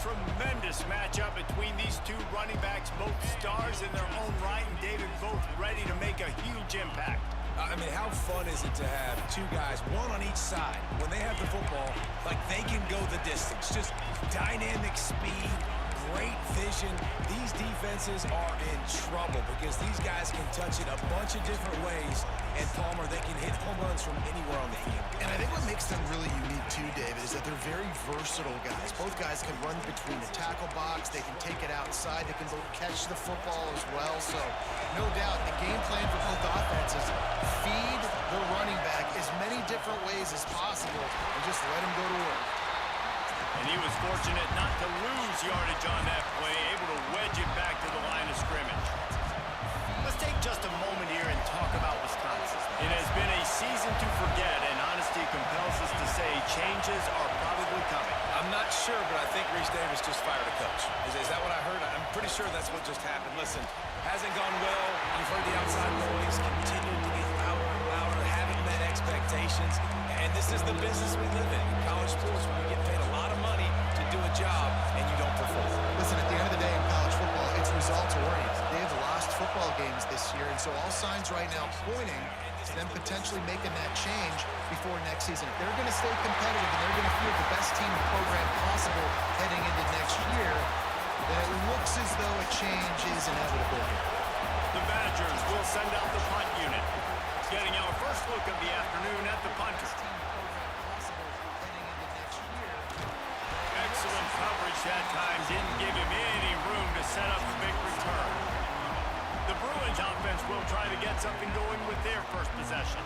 tremendous matchup between these two running backs, both stars in their own right, and David, both ready to make a huge impact. I mean, how fun is it to have two guys, one on each side, when they have the football, like they can go the distance. Just dynamic speed, great vision. These defenses are in trouble because these guys can touch it a bunch of different ways, and Palmer, they can hit home runs from anywhere on the field. And I think what makes them really unique too, David, is that they're very versatile guys. Both guys can run between the tackle box, they can take it outside, they can both catch the football as well. So no doubt the game plan for both offenses, feed the running back as many different ways as possible and just let him go to work. And he was fortunate not to lose yardage on that play, able to wedge it back to the line of scrimmage. Let's take just a moment here and talk about Wisconsin. It has been a season to forget, and honesty compels us to say changes are probably coming. I'm not sure, but I think Reese Davis just fired a coach. Is that what I heard? I'm pretty sure that's what just happened. Listen, hasn't gone well. You've heard the outside noise, continuing to get louder and louder, haven't met expectations. And this is the business we live in college sports, where we get paid a lot of money to do a job, and you don't perform. Listen, at the end of the day in college football, it's results-oriented. They have lost football games this year, and so all signs right now pointing to them potentially making that change before next season. If they're going to stay competitive and they're going to field the best team and program possible heading into next year, then it looks as though a change is inevitable here. The Badgers will send out the punt unit. Getting our first look of the afternoon at the punter. Excellent coverage that time. Didn't give him any room to set up a big return. The Bruins offense will try to get something going with their first possession.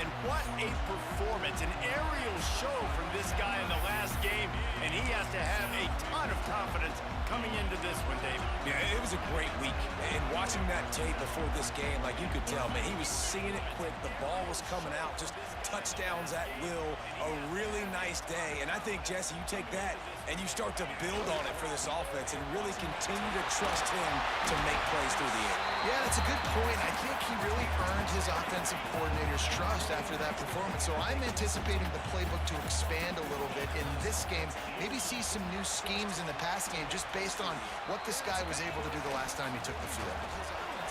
And what a performance, an aerial show from this guy in the last game, and he has to have a ton of confidence coming into this one, David. Yeah, it was a great week. And watching that tape before this game, like you could tell, man, he was seeing it quick. The ball was coming out, just touchdowns at will. A really nice day. And I think, Jesse, you take that and you start to build on it for this offense and really continue to trust him to make plays through the air. Yeah, that's a good point. I think he really earned his offensive coordinator's trust after that performance. So I'm anticipating the playbook to expand a little bit in this game. Maybe see some new schemes in the pass game just based on what this guy was able to do the last time he took the field.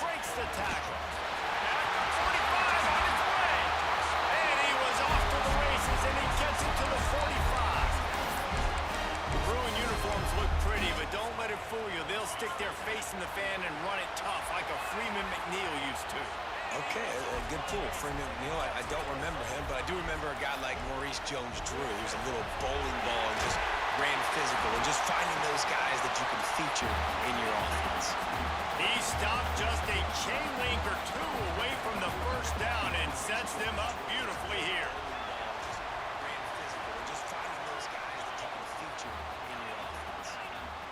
Breaks the tackle. At 45 on his way. And he was off to the races, and he gets it to the 45. The Bruin uniforms look pretty, but don't let it fool you. They'll stick their face in the fan and run it tough like a Freeman McNeil used to. Okay, a good pull. Freeman McNeil, I don't remember him, but I do remember a guy like Maurice Jones-Drew, who's a little bowling ball and just ran physical, and just finding those guys that you can feature in your offense. He stopped just a chain link or two away from the first down and sets them up beautifully here. Ran physical, and just finding those guys that you can feature in your offense.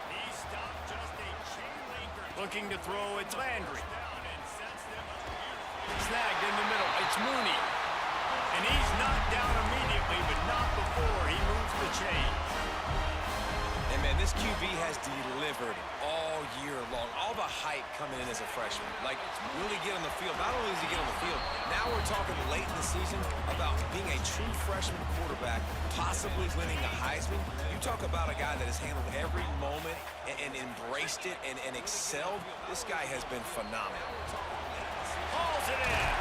He stopped just a chain link or two. Looking to throw, it's Landry. Snagged in the middle, it's Mooney. And he's knocked down immediately, but not before he moves the chains. And, man, this QB has delivered all year long. All the hype coming in as a freshman. Like, really get on the field. Not only does he get on the field, now we're talking late in the season about being a true freshman quarterback, possibly winning a Heisman. You talk about a guy that has handled every moment and embraced it and excelled. This guy has been phenomenal. Hauls it in.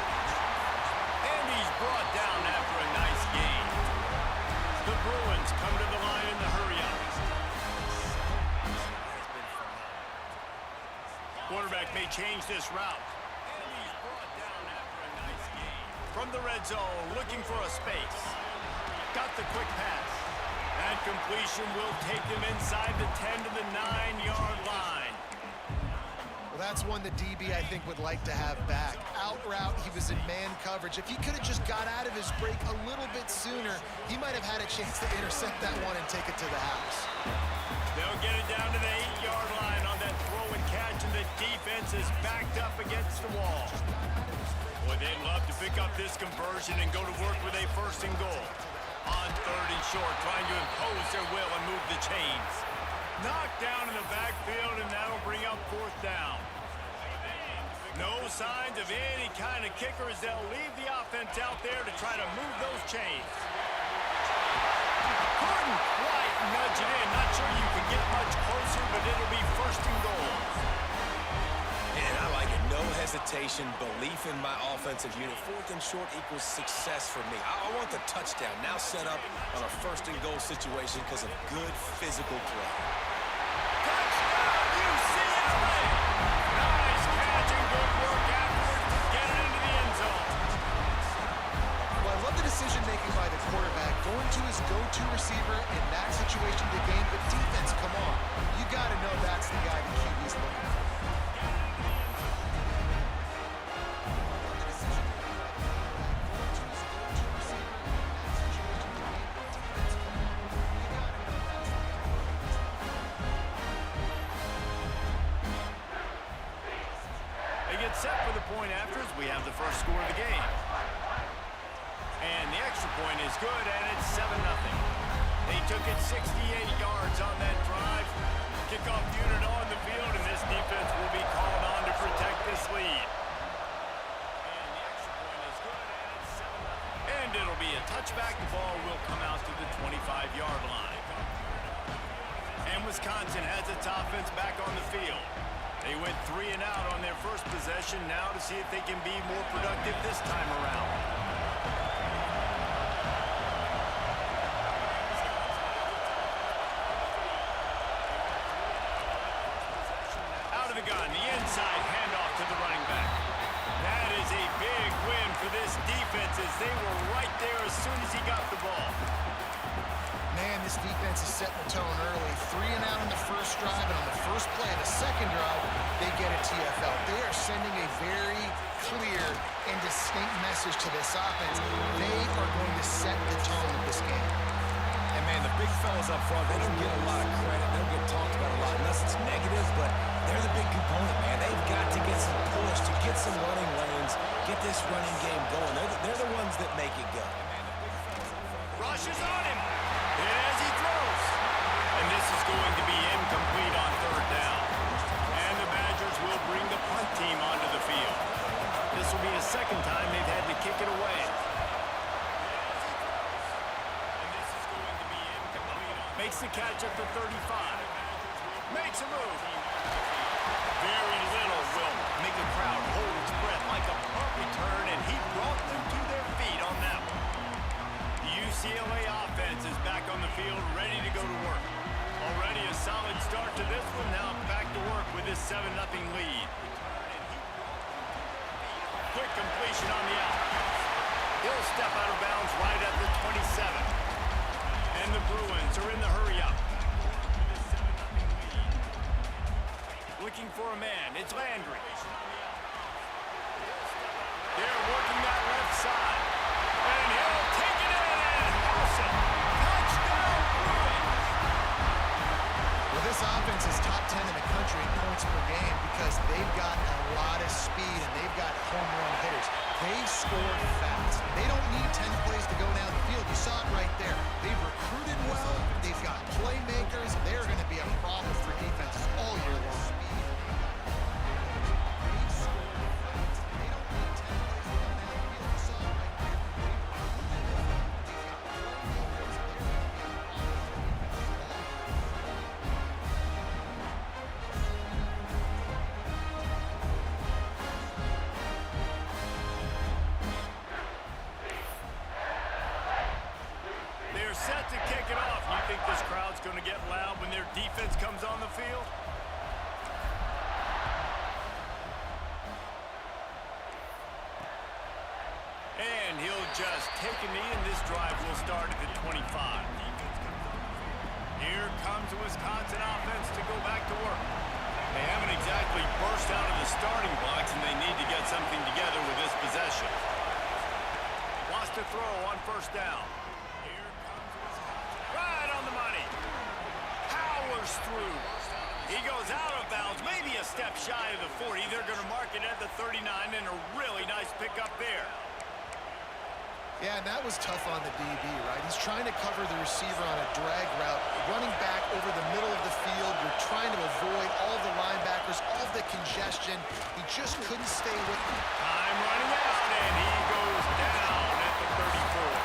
And he's brought down after a nice gain. The Bruins come to the line in the hurry-up. Quarterback may change this route. And he's brought down after a nice gain. From the red zone, looking for a space. Got the quick pass. That completion will take them inside the 10 to the 9-yard line. Well, that's one the DB, I think, would like to have back. Out route, he was in man coverage. If he could have just got out of his break a little bit sooner, he might have had a chance to intercept that one and take it to the house. They'll get it down to the 8-yard line on that throw and catch, and the defense is backed up against the wall. Boy, they'd love to pick up this conversion and go to work with a first and goal. On 3rd and short, trying to impose their will and move the chains. Knocked down in the backfield, and that'll bring up 4th down. No signs of any kind of kickers. They'll leave the offense out there to try to move those chains. Couldn't quite nudge it in. Not sure you could get much closer, but it'll be first and goal. And I like it. No hesitation, belief in my offensive unit. Fourth and short equals success for me. I want the touchdown now set up on a first and goal situation because of good physical play. Touchdown, UCLA! Nice catch and good work afterwards to get it into the end zone. Well, I love the decision-making by the quarterback, going to his go-to receiver in that situation to gain. But defense, come on. You got to know that's the guy the QB's looking for. Set for the point after as we have the first score of the game. And the extra point is good, and it's 7-0. They took it 68 yards on that drive. Kickoff unit on the field, and this defense will be called on to protect this lead. And the extra point is good, and it's 7-0. And it'll be a touchback. The ball will come out to the 25-yard line. And Wisconsin has its offense back on the field. They went 3 and out on their first possession. Now to see if they can be more productive this time around. Out of the gun, the inside handoff to the running back. That is a big win for this defense as they were right there as soon as he got the ball. Man, this defense is setting the tone early. 3 and out on the first drive, and on the first play of the second drive, they get a TFL. They are sending a very clear and distinct message to this offense. They are going to set the tone of this game. And, man, the big fellas up front, they don't get a lot of credit. They don't get talked about a lot unless it's negative, but they're the big component, man. They've got to get some push, to get some running lanes, get this running game going. They're the ones that make it go. Rush is on him. And as he throws. And this is going to be incomplete on third down. And the Badgers will bring the punt team onto the field. This will be the second time they've had to kick it away. And this is going to be incomplete. Makes the catch at the 35. Makes a move. Very little will make a crowd hold its breath like a punt return, and he brought them to their feet on that one. The UCLA offense is back on the field, ready to go to work. Already a solid start to this one. Now back to work with this 7-0 lead. Quick completion on the out. He'll step out of bounds right at the 27. And the Bruins are in the hurry up. Looking for a man. It's Landry. They're working that left side. And he'll take it in and house it. Touchdown, Bruins! Well, this offense is top 10 in the country in points per game because they've got a lot of speed and they've got home run hitters. They score fast. They don't need 10 plays to go down the field. You saw it right there. They've recruited well. They've got playmakers. They're going to be a problem for defenses all year long. Set to kick it off. You think this crowd's going to get loud when their defense comes on the field? And he'll just take a knee, and this drive will start at the 25. Here comes the Wisconsin offense to go back to work. They haven't exactly burst out of the starting blocks, and they need to get something together with this possession. Wants to throw on first down. Right on the money. Powers through. He goes out of bounds, maybe a step shy of the 40. They're going to mark it at the 39, and a really nice pickup there. Yeah, and that was tough on the DB, right? He's trying to cover the receiver on a drag route, running back over the middle of the field. You're trying to avoid all the linebackers, all the congestion. He just couldn't stay with them. Time running out, and he goes down at the 34.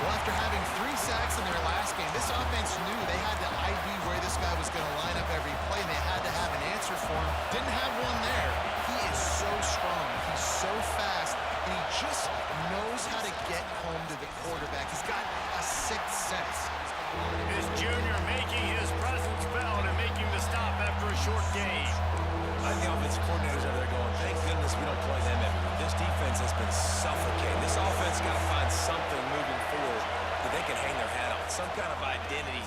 Well, after after having 3 sacks in their last game, this offense knew they had to ID where this guy was going to line up every play, and they had to have an answer for him. Didn't have one there. He is so strong. He's so fast, and he just knows how to get home to the quarterback. He's got a sixth sense. This junior making his presence felt and making the stop after a short game. I think the offensive coordinators are there going, thank goodness we don't play them every week. This defense has been suffocating. This offense got to find something moving forward that they can hang their hat on, some kind of identity.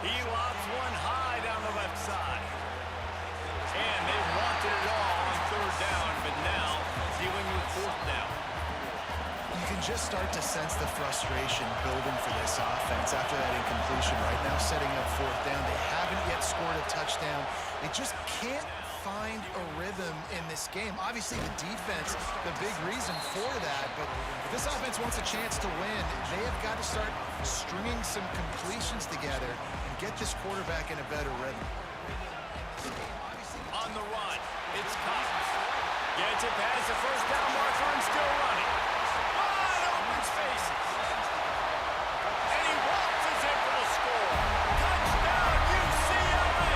He lobs one high down the left side. And they wanted it all on 3rd down, but now dealing with 4th down. You can just start to sense the frustration building for this offense after that incompletion right now, setting up 4th down. They haven't yet scored a touchdown. They just can't find a rhythm in this game. Obviously, the defense, the big reason for that, but if this offense wants a chance to win, they have got to start stringing some completions together and get this quarterback in a better rhythm. On the run, it's Cousins. Gets it past the 1st down marker and still running. Wide open spaces. And he waltzes in for the score. Touchdown, UCLA!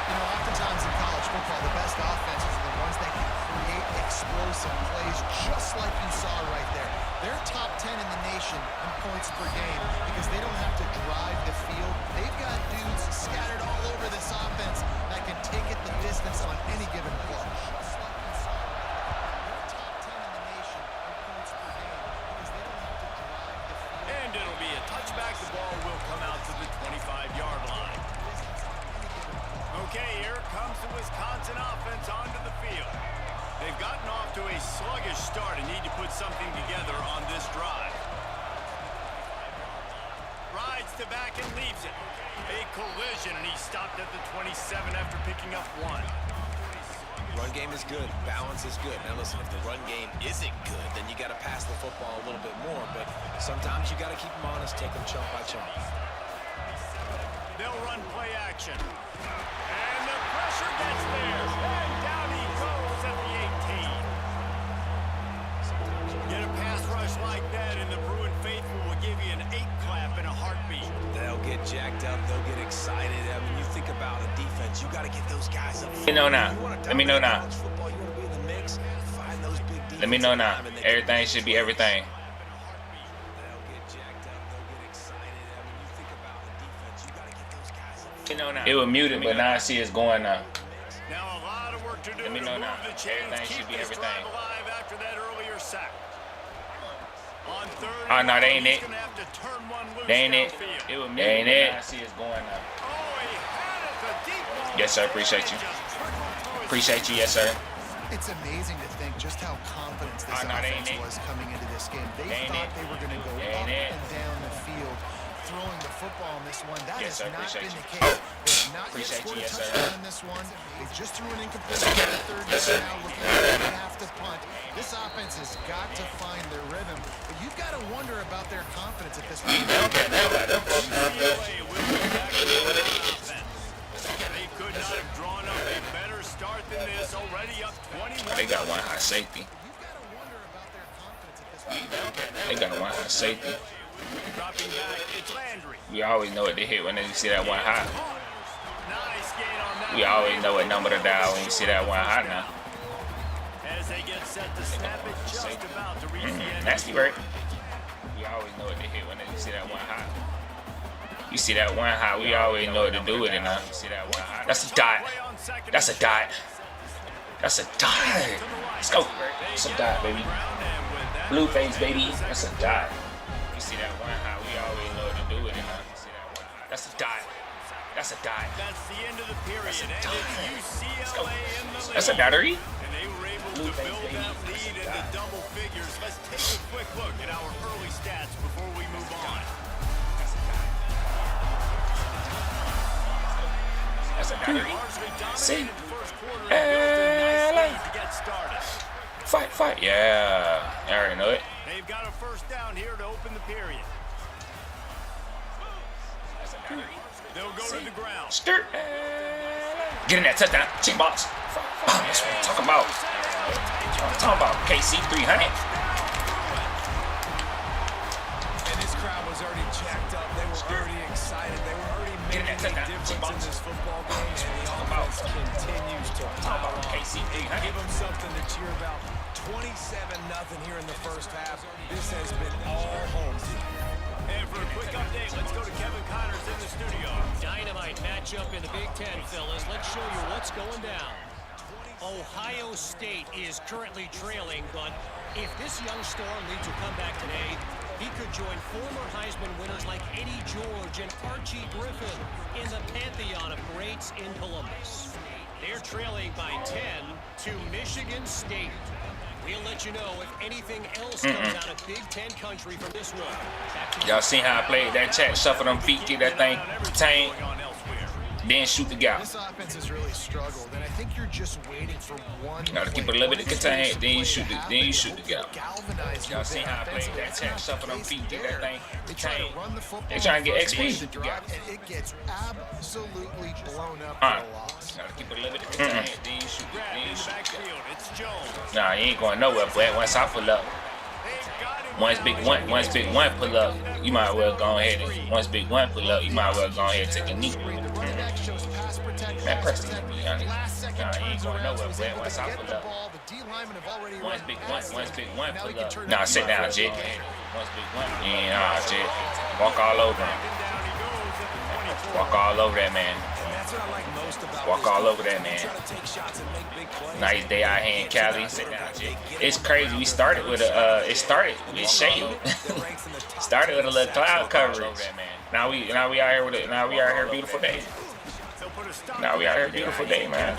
You know, oftentimes in college football, the best offenses are the ones that can create explosive plays, just like you saw right there. They're top 10 in the nation in points per game because they don't have to drive the field. They've got dudes scattered all over this offense that can take it the distance on any given play. And it'll be a touchback. The ball will come out to the 25-yard line. Okay, here comes the Wisconsin offense onto the field. They've gotten off to a sluggish start and need to put something together on this drive. Rides to back and leaves it. A collision, and he stopped at the 27 after picking up 1. Run game is good. Balance is good. Now listen, if the run game isn't good, then you got to pass the football a little bit more. But sometimes you got to keep them honest, take them chunk by chunk. They'll run play action. And the pressure gets there. And down he goes at the 18. Get a pass rush like that, and the Bruin faithful will give you an 8-clap in a heartbeat. They'll get jacked up. They'll get excited. I mean, you think about a defense, you got to get those guys up. Let me know now. Let me know now. Let me know now. Everything should be everything. It was muted, but now I see it's going now. Now a lot of work to do. Let me know now. Everything Keep should be this everything. drive alive after that earlier sack. On 3rd Oh, no, they ain't he's it. gonna have to turn one loose They ain't it. downfield. It was muted, but now I see it's going now. Oh, he had it, the deep ball. Yes, sir. Appreciate you. Just trickled through his Appreciate you. Yes, sir. It's amazing to think just how confident this Oh, no, they ain't offense it. was coming into this game. They They ain't thought it. they were going to go They up ain't it. and down the field, throwing the football in this one. That Yes, has sir. not Appreciate been you. the case. They've not yet Appreciate scored you. a Yes, sir. touchdown in this one. They just threw an incompletion on the 3rd down now, looking like they have to punt. This offense has got to find their rhythm, but you've got to wonder about their confidence at this point. UCLA will be back to the offense. They could not have drawn up a better start than this. Already up 21. They got one high safety. You've got to wonder about their confidence at this point. They got one high safety. Dropping back, it's Landry. We always know what they hit when they see that one high. Nice gain on that. We always know what number to dial when you see that one high now. As they get set to snap it, just about to reach the end. Nasty work. We always know what they hit when they see that one high. You see that one high, we always know what to do with it now. You see that one high. That's a dot. That's a dot. That's a dot. Let's go. It's a dot, baby. Blue face, baby. That's a dot. You see that one high, we always know what to do with it now. You see that one high. That's a dot. That's a dot. That's the end of the period. That's a And dot. it's UCLA in the lead. That's a dottery. And they were able to build that lead into double figures. Let's take a quick look at our early stats before we move on. That's a dottery. Largely See? dominated the first quarter and built a nice lead to get started. Fight, fight. Yeah. I already know it. They've got a 1st down here to open the period. That's a dottery. They'll go to the ground. Skirt. Get in that touchdown. Chick box. Oh, that's what I'm talking about. That's what I'm talking about. KC 300. this has been all home team. And for a quick update, let's go to Kevin Connors in the studio. Dynamite matchup in the Big Ten, fellas. Let's show you what's going down. Ohio State is currently trailing, but if this young storm leads a comeback today, he could join former Heisman winners like Eddie George and Archie Griffin in the pantheon of greats in Columbus. They're trailing by 10 to Michigan State. We'll let you know if anything else comes out of Big Ten country from this one. Y'all seen how I played that check, shuffle them feet, get that thing contained, then shoot the gap. This offense has really struggled, and I think you're just waiting for one. Gotta keep it a little bit contained, then you shoot the gap. Y'all seen how I played that check, shuffle them feet, get that thing contained. They trying to get XP. And it gets absolutely blown up Alright. for a loss. Gotta keep it a little bit contained, then you shoot the gap. Nah, you ain't going nowhere, boy. Once I pull up, once big one pull up, you might well go ahead and once big one pull up, you might well go ahead and take a knee. Man, press the knee, honey. Nah, you ain't going nowhere, boy. Once I pull up. Once big one pull up. Nah, sit down, Jit. Once big one. Yeah, Jit. Walk all over him. Walk all over that man. Walk all over that man. Nice day out here in Cali. Sit down, Jit. It's crazy. We started with a shade. Started with a little cloud coverage. Now we out here with it. Now we out here beautiful day. Now we out here beautiful day, man.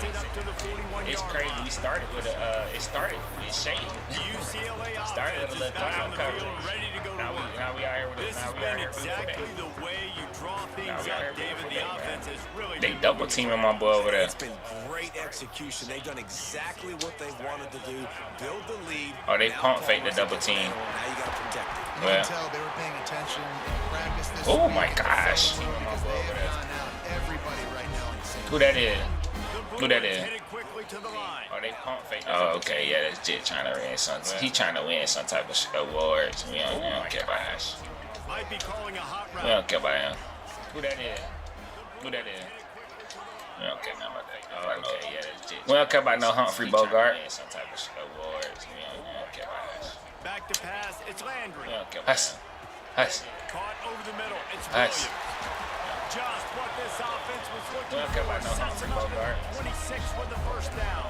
It's crazy. We started with a shade. UCLA Started with a little cloud coverage. Now we out here with it. Now we out here beautiful exactly day. the way you draw things up, David. The offense is really They double teaming my boy over there. It's been great execution. They've done exactly what they wanted to do. Build the lead. Oh, they pump fake the double team. Now you got to protect it. You can tell they were paying attention in practice this Oh week. my gosh. Because they have gone out everybody right now in sync. Who that is? Who that is? headed quickly to the line. Oh, they pump fake. Oh, okay, yeah, that's Jit trying to win some. He trying to win some type of awards. We don't care about that. Might be calling a hot We route. don't care about him. Who that is? Who that is? We don't care about that. Oh, okay, yeah, that's Jit. We don't care about no Humphrey Bogart. Some type of awards. We don't care about that. Back to pass. It's Landry. We don't care about that. Hush. Caught over the middle. It's Hush. Williams. Just what this offense was looking We don't care for. about no Sets Humphrey him up Bogart. at 26 for the first down.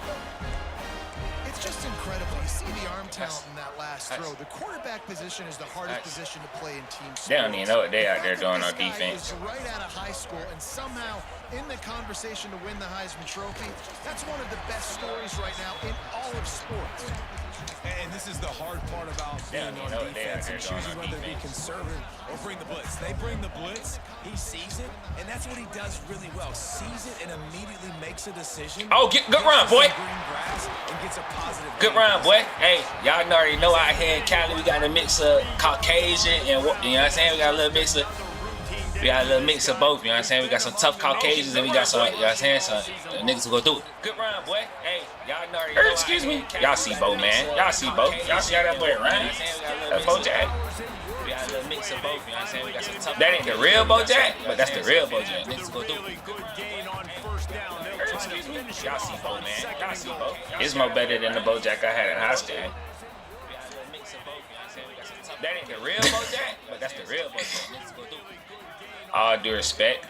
It's just incredible. You see the arm talent in that last throw. The quarterback position is the hardest position to play in team sports. They don't even know what they out there doing on This guy defense. is right out of high school and somehow in the conversation to win the Heisman Trophy. That's one of the best stories right now in all of sports. And this is the hard part about being Yeah, you on know what they out defense there and doing choosing on whether to be defense. conservative or bring the blitz. They bring the blitz, he sees it, and that's what he does really well. Sees it and immediately makes a decision. Oh, good run, boy. Green grass and gets a positive Good run, boy. Hey, y'all already know out here in Cali we got a mix of Caucasian and, you know what I'm saying? We got a little mix of both, you know what I'm saying? We got some tough Caucasians and we got some, you know what I'm saying? Some niggas who go through it. Good run, boy. Hey, y'all already know. Excuse me. Y'all see Bo, man. Y'all see Bo. Y'all see how that boy run? That's Bo Jack. We got a little mix of both, you know what I'm saying? We got some tough. That ain't the real Bo Jack, but that's the real Bo Jack. Niggas go through it. Good gain on first down. They'll try to Excuse me. finish Y'all it see off Bo, on man. second Y'all and see goal. Bo. It's more better than the Bo Jack I had in high school. That ain't the real Bo Jack, but that's the real Bo Jack. Niggas go through it. All due respect.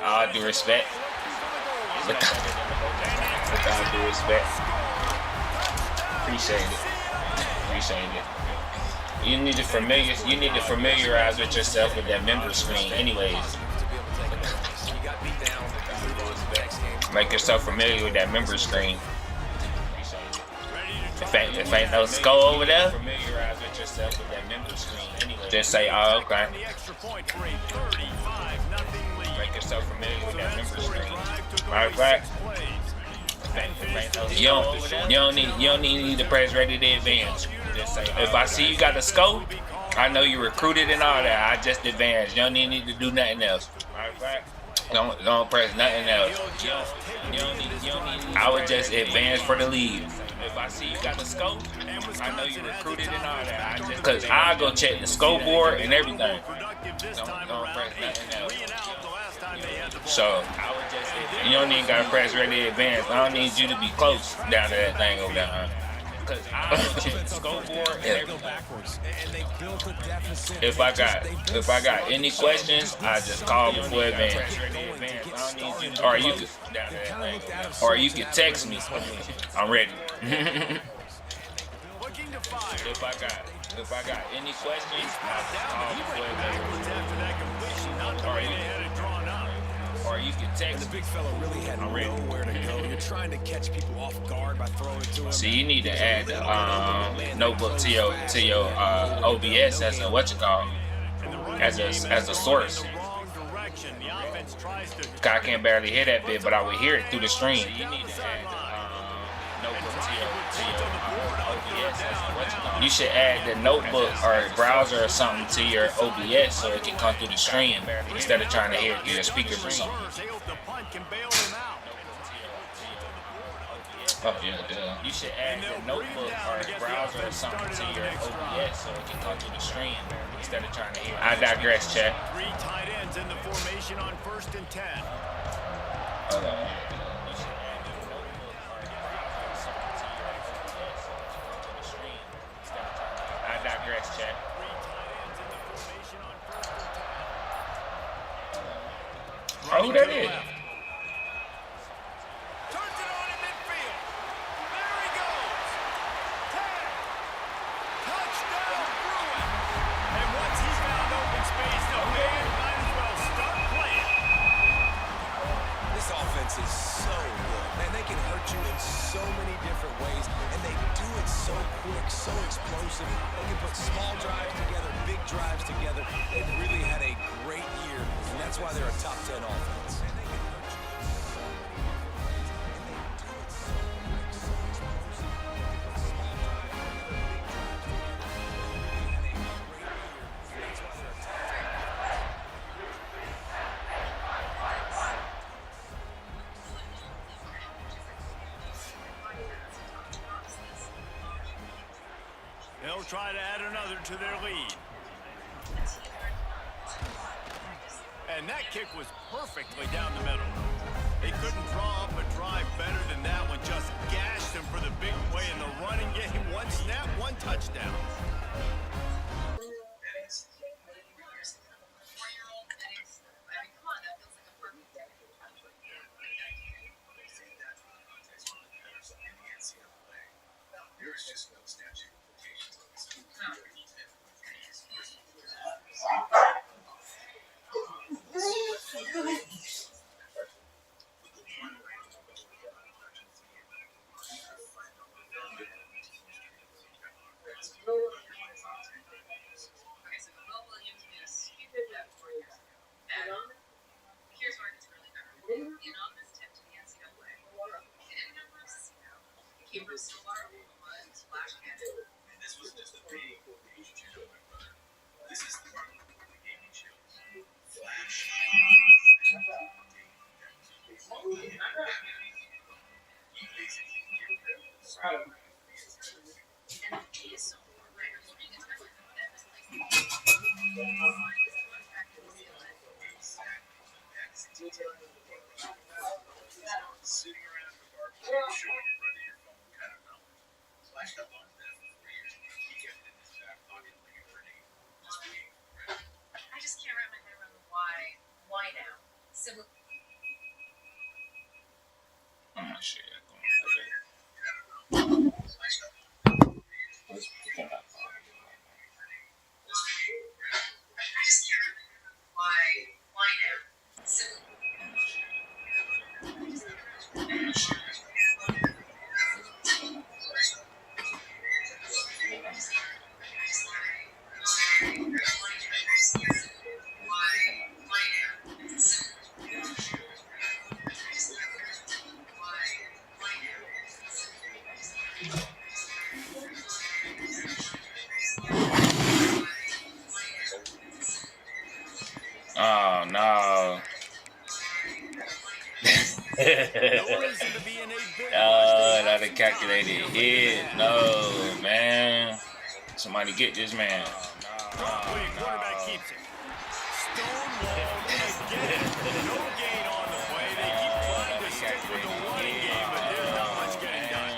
All due respect. With all due respect. Appreciate it. Appreciate it. You need to familiarize with yourself with that member screen anyways. Make yourself familiar with that member screen. If ain't no skull over there, familiarize with yourself with that member screen anyways. Just say, oh, okay. The extra point for a 35-0 lead. Make yourself familiar with that member screen. Matter of fact, plays. you don't need to press ready to advance. Just say, if I see you got the scope, I know you recruited and all that. I just advanced. You don't need to do nothing else. Don't press nothing else. I would just advance for the lead. If I see you got the scope, I know you recruited and all that. Cause I go check the scope board and everything. Don't press nothing else. So you don't even gotta press ready to advance. I don't need you to be close down to that thing over there. Cause I check the scoreboard and Go backwards, and they built a deficit. if I got any questions, I just call before advance. Or you can text me. I'm ready. Looking to fire. If I got any questions, I just call He before went advance. backwards after that completion, not the way they had it drawn up. Or you can text The me. big fella really had I'm ready. nowhere to go. You're trying to catch people off guard by throwing it to him. See, you need to add the notebook to your OBS as a as a source. The wrong direction. The offense tries to I can't barely hear that bit, but I would hear it through the stream. You need to add the notebook to your OBS as a You should add the notebook or browser or something to your OBS so it can come through the stream instead of trying to hear it through your speakers or something. They hope the punt can bail them out. Oh yeah, duh. You should add the notebook or browser or something to your OBS so it can come through the stream instead of trying to hear it. I digress, chat. 3 tight ends in the formation on 1st and 10. Hold on. You should add the notebook or browser or something to your OBS so it can come through the stream instead of trying to hear it. I digress, chat. 3 tight ends in the formation on 1st and 10. Oh, who that is? Turns it on in midfield. There he goes. 10. Touchdown, Bruin. And once he found open space, the man might as well start playing. This offense is so good. Man, they can hurt you in so many different ways, and they do it so quick, so explosive. They can put small drives together, big drives together. They've really had a great year, and that's why they're a top 10 offense. They'll try to add another to their lead. And that kick was perfectly down the middle. They couldn't draw up a drive better than that one. Just gashed them for the big play in the running game. One snap, one touchdown. There's just no statute of limitations on this. Here's where it gets really better. The anonymous tip to the NCAA. Hidden numbers, keepers still are one splash cannon. This was just a big page to my brother. This is the part of the gaming show. Flash. You basically get rid of the And he is so right. It's really that was like contract to UCLA. sitting around in the bar showing your brother your phone kind of knowledge. Flash got locked down for 3 years. He kept it in his back pocket like a grenade. Just waiting for it. I just can't wrap my head around the why. Why now? So Oh shit. I just can't wrap my head around the why. Why now? So Oh no. Oh, not a calculated hit. No, man. Somebody get this man. Quarterback keeps it. Stonewalled again. No gain on the play. They keep trying to stick with the running game, but there's not much getting done.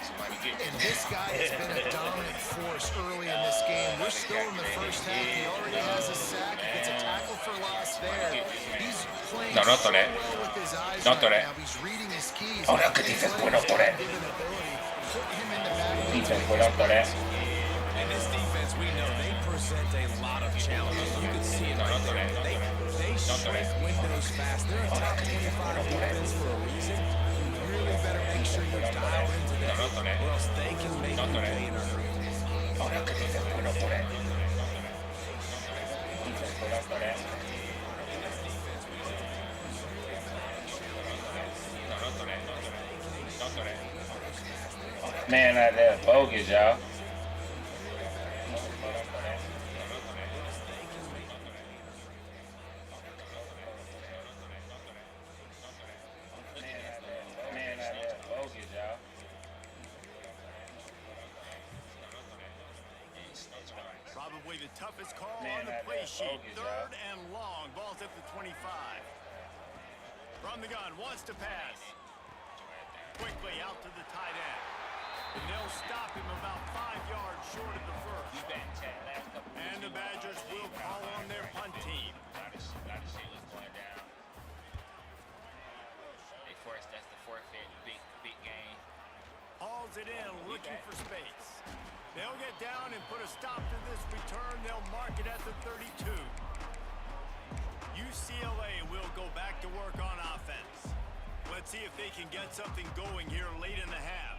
Somebody get this. This This guy has been a dominant force early in this game. We're still in the first half. He already has a sack. It's a tackle for loss there. He's playing No, no so throw that. well with his eyes Don't throw right that. now. He's reading his keys. Oh, that's good defense, boy. Don't throw that. Put him in the battle. Defense, boy. Don't throw that. And this defense, we know they present a lot of challenges. You can see it right there. They shrink windows fast. They're a top 25 defense for a reason. You really better make sure you're dialed into that, or else they can make you pay in a hurry. Oh, that's good defense, boy. Don't throw that. Defense, boy. Don't throw that. Man out there, bogus, y'all. Man out there, bogus, y'all. Probably the toughest call Man, on the that play is sheet. bogus, Third and long. Ball's at the 25. From the gun, wants to pass. Quickly out to the tight end. And they'll stop him about 5 yards short of the first. And the Badgers will call on their punt team. That's the forfeit, big game. Hauls it in, looking for space. They'll get down and put a stop to this return. They'll mark it at the 32. UCLA will go back to work on offense. Let's see if they can get something going here late in the half.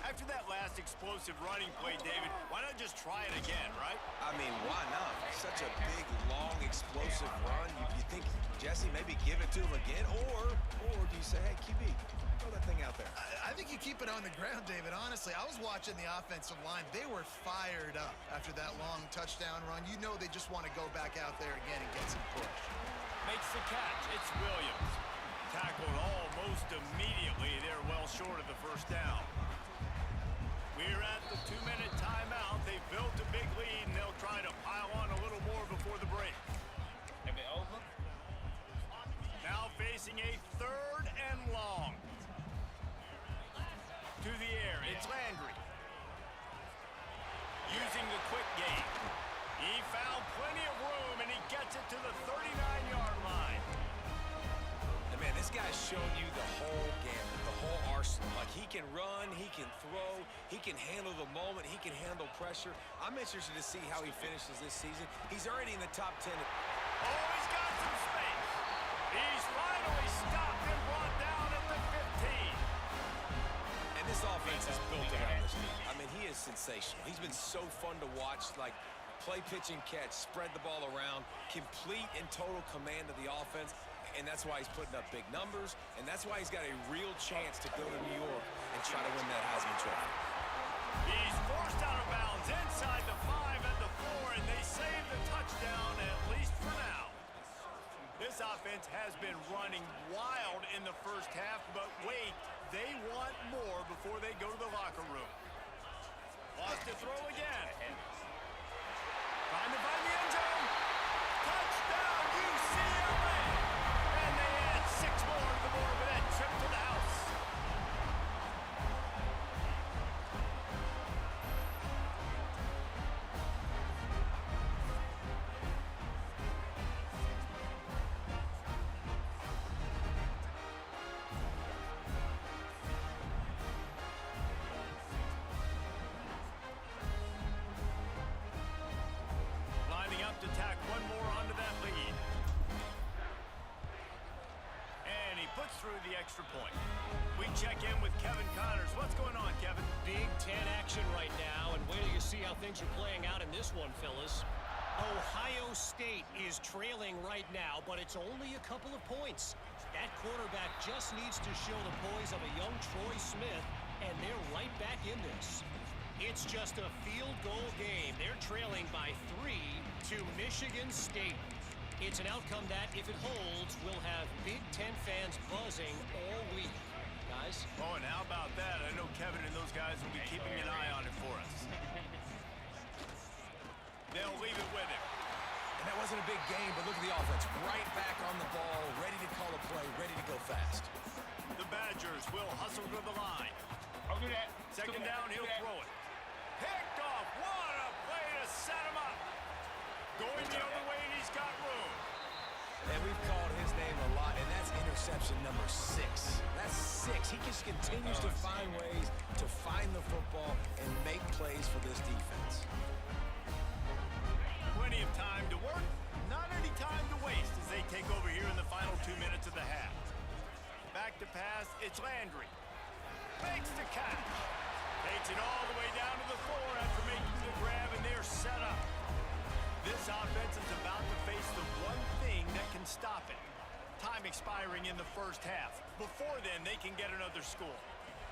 After that last explosive running play, David, why not just try it again, right? I mean, why not? Such a big, long, explosive run. You think, Jesse, maybe give it to him again? Or do you say, hey, QB, throw that thing out there? I think you keep it on the ground, David. Honestly, I was watching the offensive line. They were fired up after that long touchdown run. You know they just want to go back out there again and get some push. Makes the catch. It's Williams. Tackled almost immediately. They're well short of the first down. We're at the 2-minute timeout. They've built a big lead, and they'll try to pile on a little more before the break. Over. Now facing a third and long. To the air, it's Landry. Using the quick game. He found plenty of room, and he gets it to the 39-yard line. And man, this guy's shown you the whole gamut, the whole arsenal. Like, he can run, he can throw, he can handle the moment, he can handle pressure. I'm interested to see how he finishes this season. He's already in the top 10. Oh, he's got some space. He's finally stopped and brought down at the 15. And this offense is built around this team. I mean, he is sensational. He's been so fun to watch, like play, pitch, and catch, spread the ball around, complete and total command of the offense. And that's why he's putting up big numbers, and that's why he's got a real chance to go to New York and try to win that Heisman Trophy. He's forced out of bounds inside the 5 and the 4, and they save the touchdown, at least for now. This offense has been running wild in the first half, but wait, they want more before they go to the locker room. Lost to throw again. Trying to find the end zone. Touchdown, UCLA! And they add 6 more to the board with that trip to the house. Lining up to tack one more onto that lead. And he puts through the extra point. We check in with Kevin Connors. What's going on, Kevin? Big Ten action right now, and wait till you see how things are playing out in this one, fellas. Ohio State is trailing right now, but it's only a couple of points. That quarterback just needs to show the poise of a young Troy Smith, and they're right back in this. It's just a field goal game. They're trailing by 3 to Michigan State. It's an outcome that, if it holds, will have Big Ten fans buzzing all week. Guys? Oh, and how about that? I know Kevin and those guys will be keeping an eye on it for us. They'll leave it with him. And that wasn't a big game, but look at the offense. Right back on the ball, ready to call a play, ready to go fast. The Badgers will hustle to the line. Don't do that. Second Do down, that. he'll Do that. throw it. Picked off. What a play to set him up. Going the other way, and he's got room. And we've called his name a lot, and that's interception number 6. That's 6. He just continues to find ways to find the football and make plays for this defense. Plenty of time to work, not any time to waste as they take over here in the final 2 minutes of the half. Back to pass, it's Landry. Makes the catch. Takes it all the way down to the floor after making the grab, and they're set up. This offense is about to face the one thing that can stop it. Time expiring in the first half. Before then, they can get another score.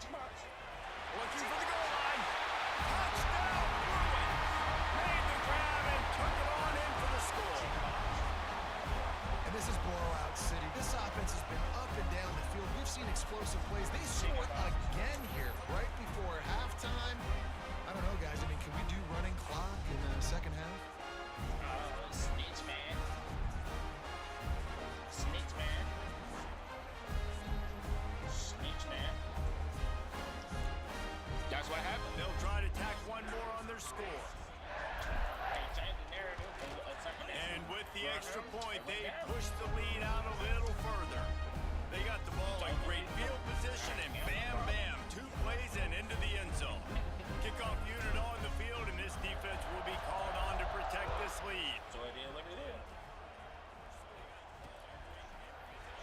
Looking for the goal line. Touchdown, Bruin. Made the grab and took it on in for the score. And this is blowout city. This offense has been up and down the field. We've seen explosive plays. They score again here right before halftime. I don't know, guys. I mean, can we do running clock in the second half? Snitch, man. Snitch, man. Snitch, man. That's what happened. They'll try to tack one more on their score. They changed the narrative. And with the extra point, they push the lead out a little further. They got the ball in great field position, and bam, bam, 2 plays and into the end zone. Kickoff unit on the field, and this defense will be called on to protect this lead. So it is what it is.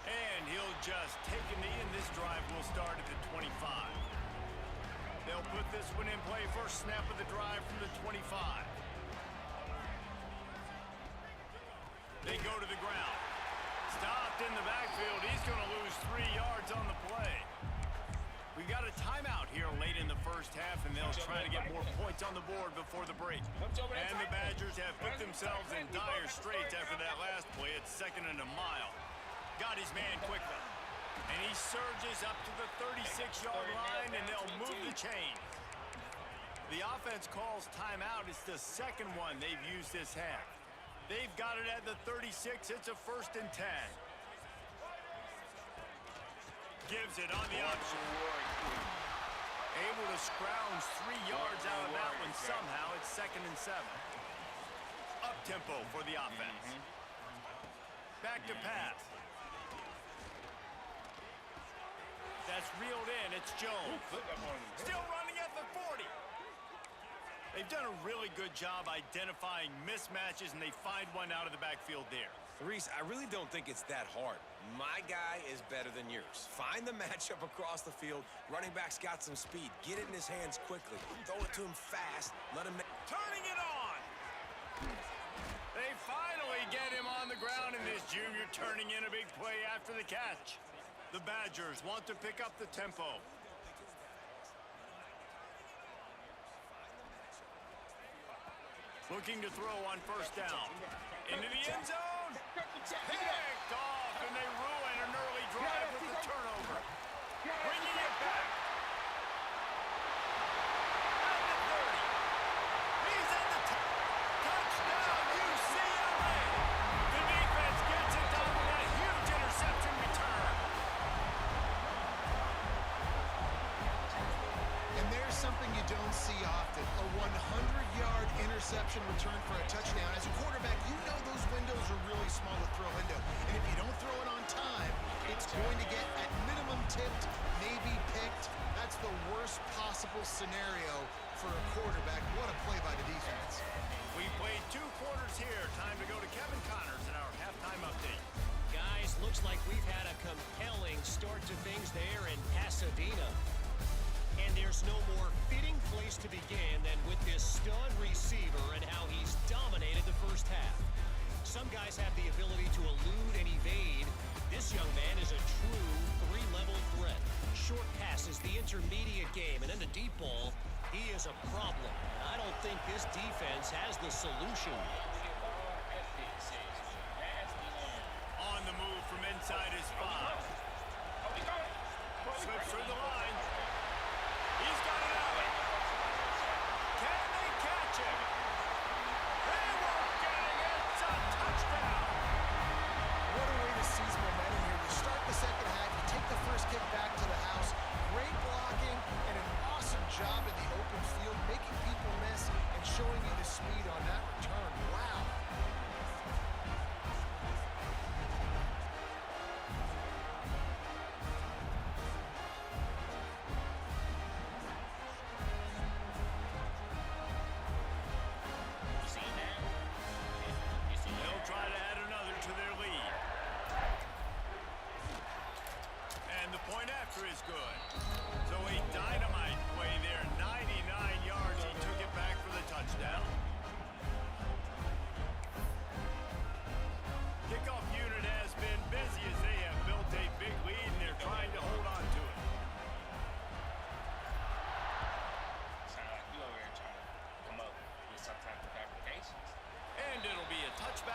And he'll just take a knee, and this drive will start at the 25. They'll put this one in play. First snap of the drive from the 25. They go to the ground. Stopped in the backfield. He's going to lose 3 yards on the play. We got a timeout here late in the first half, and they'll try to get more points on the board before the break. And the Badgers have put themselves in dire straits after that last play. It's 2nd and a mile. Got his man quickly. And he surges up to the 36-yard line, and they'll move the chain. The offense calls timeout. It's the second one they've used this half. They've got it at the 36. It's a 1st and 10. Gives it on the option. Able to scrounge 3 yards out of that one somehow. It's 2nd and 7. Up-tempo for the offense. Back to pass. That's reeled in. It's Jones. Still running at the 40. They've done a really good job identifying mismatches, and they find one out of the backfield there. Reese, I really don't think it's that hard. My guy is better than yours. Find the matchup across the field. Running back's got some speed. Get it in his hands quickly. Throw it to him fast. Let him... Turning it on! They finally get him on the ground, and this junior turning in a big play after the catch. The Badgers want to pick up the tempo. Looking to throw on first down. Into the end zone. Picked off, and they ruin an early drive with the turnover. Bringing it back. At the 30. He's at the touchdown, UCLA. The defense gets it done with a huge interception return. And there's something you don't see often, a 100-yard interception return for a touchdown. As a quarterback, you know those windows are really small to throw into. And if you don't throw it on time, it's going to get at minimum tipped, maybe picked. That's the worst possible scenario for a quarterback. What a play by the defense. We played 2 quarters here. Time to go to Kevin Connors in our halftime update. Guys, looks like we've had a compelling start to things there in Pasadena. And there's no more fitting place to begin than with this stud receiver and how he's dominated the first half. Some guys have the ability to elude and evade. This young man is a true 3-level threat. Short passes, the intermediate game, and then the deep ball, he is a problem. I don't think this defense has the solution. On the move from inside his 5. Slips through the line. He's got it out. Can they catch him? They won't get it. It's a touchdown. What a way to seize momentum here. You start the second half, you take the first kick back to the house. Great blocking and an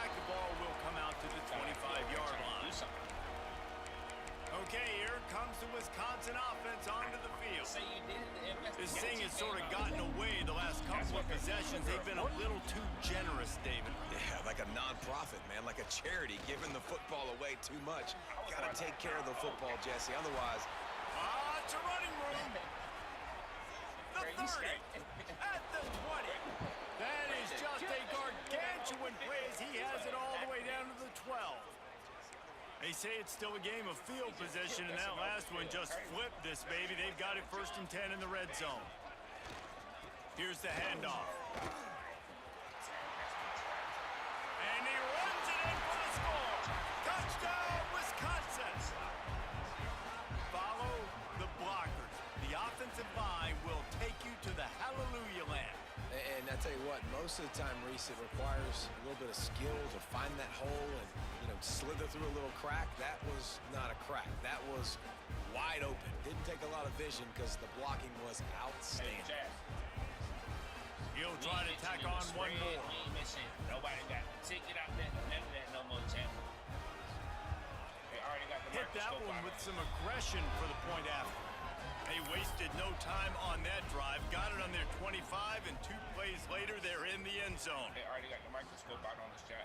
back, the ball will come out to the 25-yard line. Okay, here comes the Wisconsin offense onto the field. This thing has sort of gotten away the last couple of possessions. They've been a little too generous, David. Yeah, like a non-profit, man, like a charity, giving the football away too much. Got to take care of the football, Jesse, otherwise... It's a running room. The 30, at the 20. That is just a gargantuan play as he has it all the way down to the 12. They say it's still a game of field position, and that last one just flipped this baby. They've got it 1st and 10 in the red zone. Here's the handoff. And he runs it in for the score. Touchdown, Wisconsin. Follow the blockers. The offensive line will take you to the hallelujah land. And I tell you what, most of the time, Reese, it requires a little bit of skill to find that hole and, slither through a little crack. That was not a crack. That was wide open. Didn't take a lot of vision because the blocking was outstanding. He'll try to tack on one more. Nobody got the ticket out there. None of that, no more chance. They already got the hit that one with some aggression for the point after. They wasted no time on that drive. Got it on their 25, and 2 plays later, they're in the end zone. They already got the microscope out on this shot.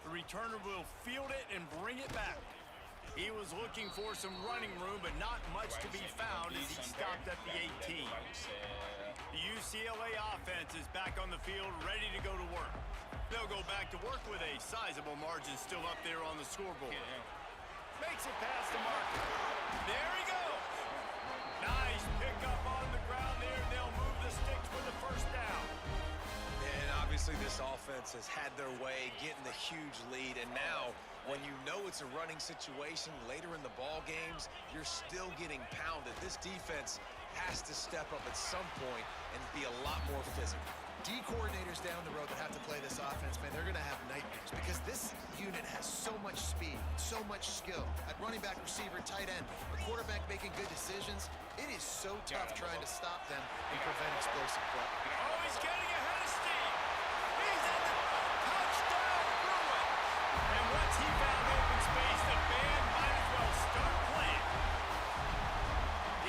The returner will field it and bring it back. He was looking for some running room, but not much to be found as he stopped at the 18. The UCLA offense is back on the field, ready to go to work. They'll go back to work with a sizable margin still up there on the scoreboard. Makes it past the mark. There he goes. Nice pickup on the ground there. They'll move the sticks for the 1st down. And obviously this offense has had their way, getting the huge lead. And now, when you know it's a running situation later in the ball games, you're still getting pounded. This defense has to step up at some point and be a lot more physical. D coordinators down the road that have to play this offense, man, they're going to have nightmares because this unit has so much speed, so much skill. At running back, receiver, tight end, a quarterback making good decisions. It is so tough trying to stop them and prevent explosive play. Oh, he's getting ahead of steam. He's in the touchdown Bruin. And once he found open space, the band might as well start playing.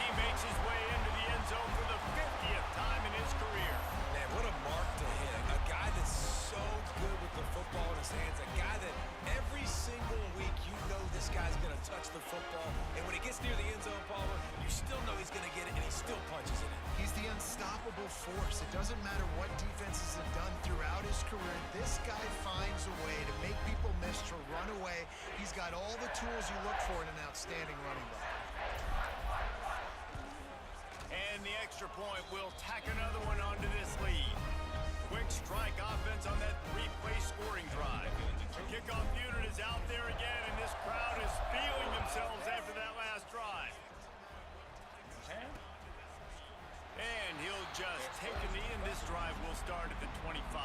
He makes his way into the end zone for the 50th time in his career. Man, what a mark to hit. A guy that's so good with the football in his hands. A guy that every single week you know this guy's going to touch the football. And when he gets near the end zone, Palmer, you still know he's going to get it, and he still punches it in. He's the unstoppable force. It doesn't matter what defenses have done throughout his career. This guy finds a way to make people miss, to run away. He's got all the tools you look for in an outstanding running back. And the extra point will tack another one onto this lead. Quick strike offense on that 3-play scoring drive. The kickoff unit is out there again, and this crowd is feeling themselves after that last drive. And he'll just take a knee, and this drive will start at the 25.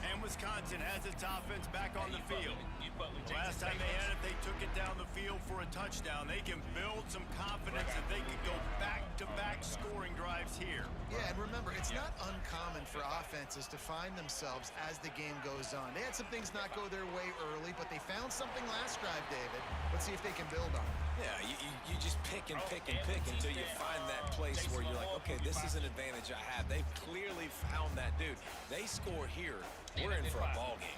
And Wisconsin has its offense back on the field. Last time they had it, they took it down the field for a touchdown. They can build some confidence that they could go back-to-back scoring drives here. Yeah, and remember, it's not uncommon for offenses to find themselves as the game goes on. They had some things not go their way early, but they found something last drive, David. Let's see if they can build on it. Yeah, you just pick and pick and pick until you find that place where you're like, okay, this is an advantage I have. They've clearly found that, dude. They score here, we're in for a ball game.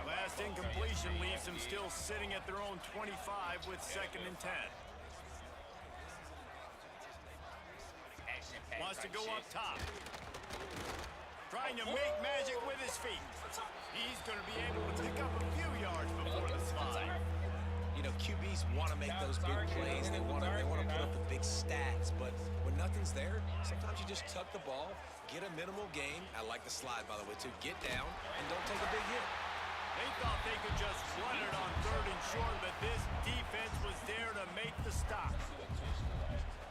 Last incompletion leaves them still sitting at their own 25 with 2nd and 10. Wants to go up top. Trying to make magic with his feet. He's going to be able to pick up a few yards before the slide. You know, QBs want to make those big plays. They want to put up the big stats. But when nothing's there, sometimes you just tuck the ball, get a minimal gain. I like the slide, by the way, too. Get down and don't take a big hit. They thought they could just run it on 3rd and short, but this defense was there to make the stop.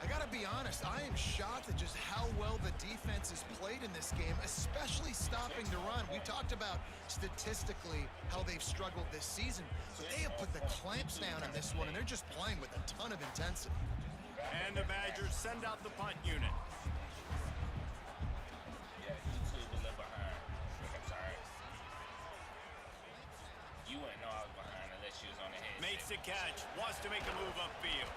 I got to be honest, I am shocked at just how well the defense has played in this game, especially stopping the run. We talked about statistically how they've struggled this season, but they have put the clamps down on this one, and they're just playing with a ton of intensity. And the Badgers send out the punt unit. the catch, wants to make a move upfield.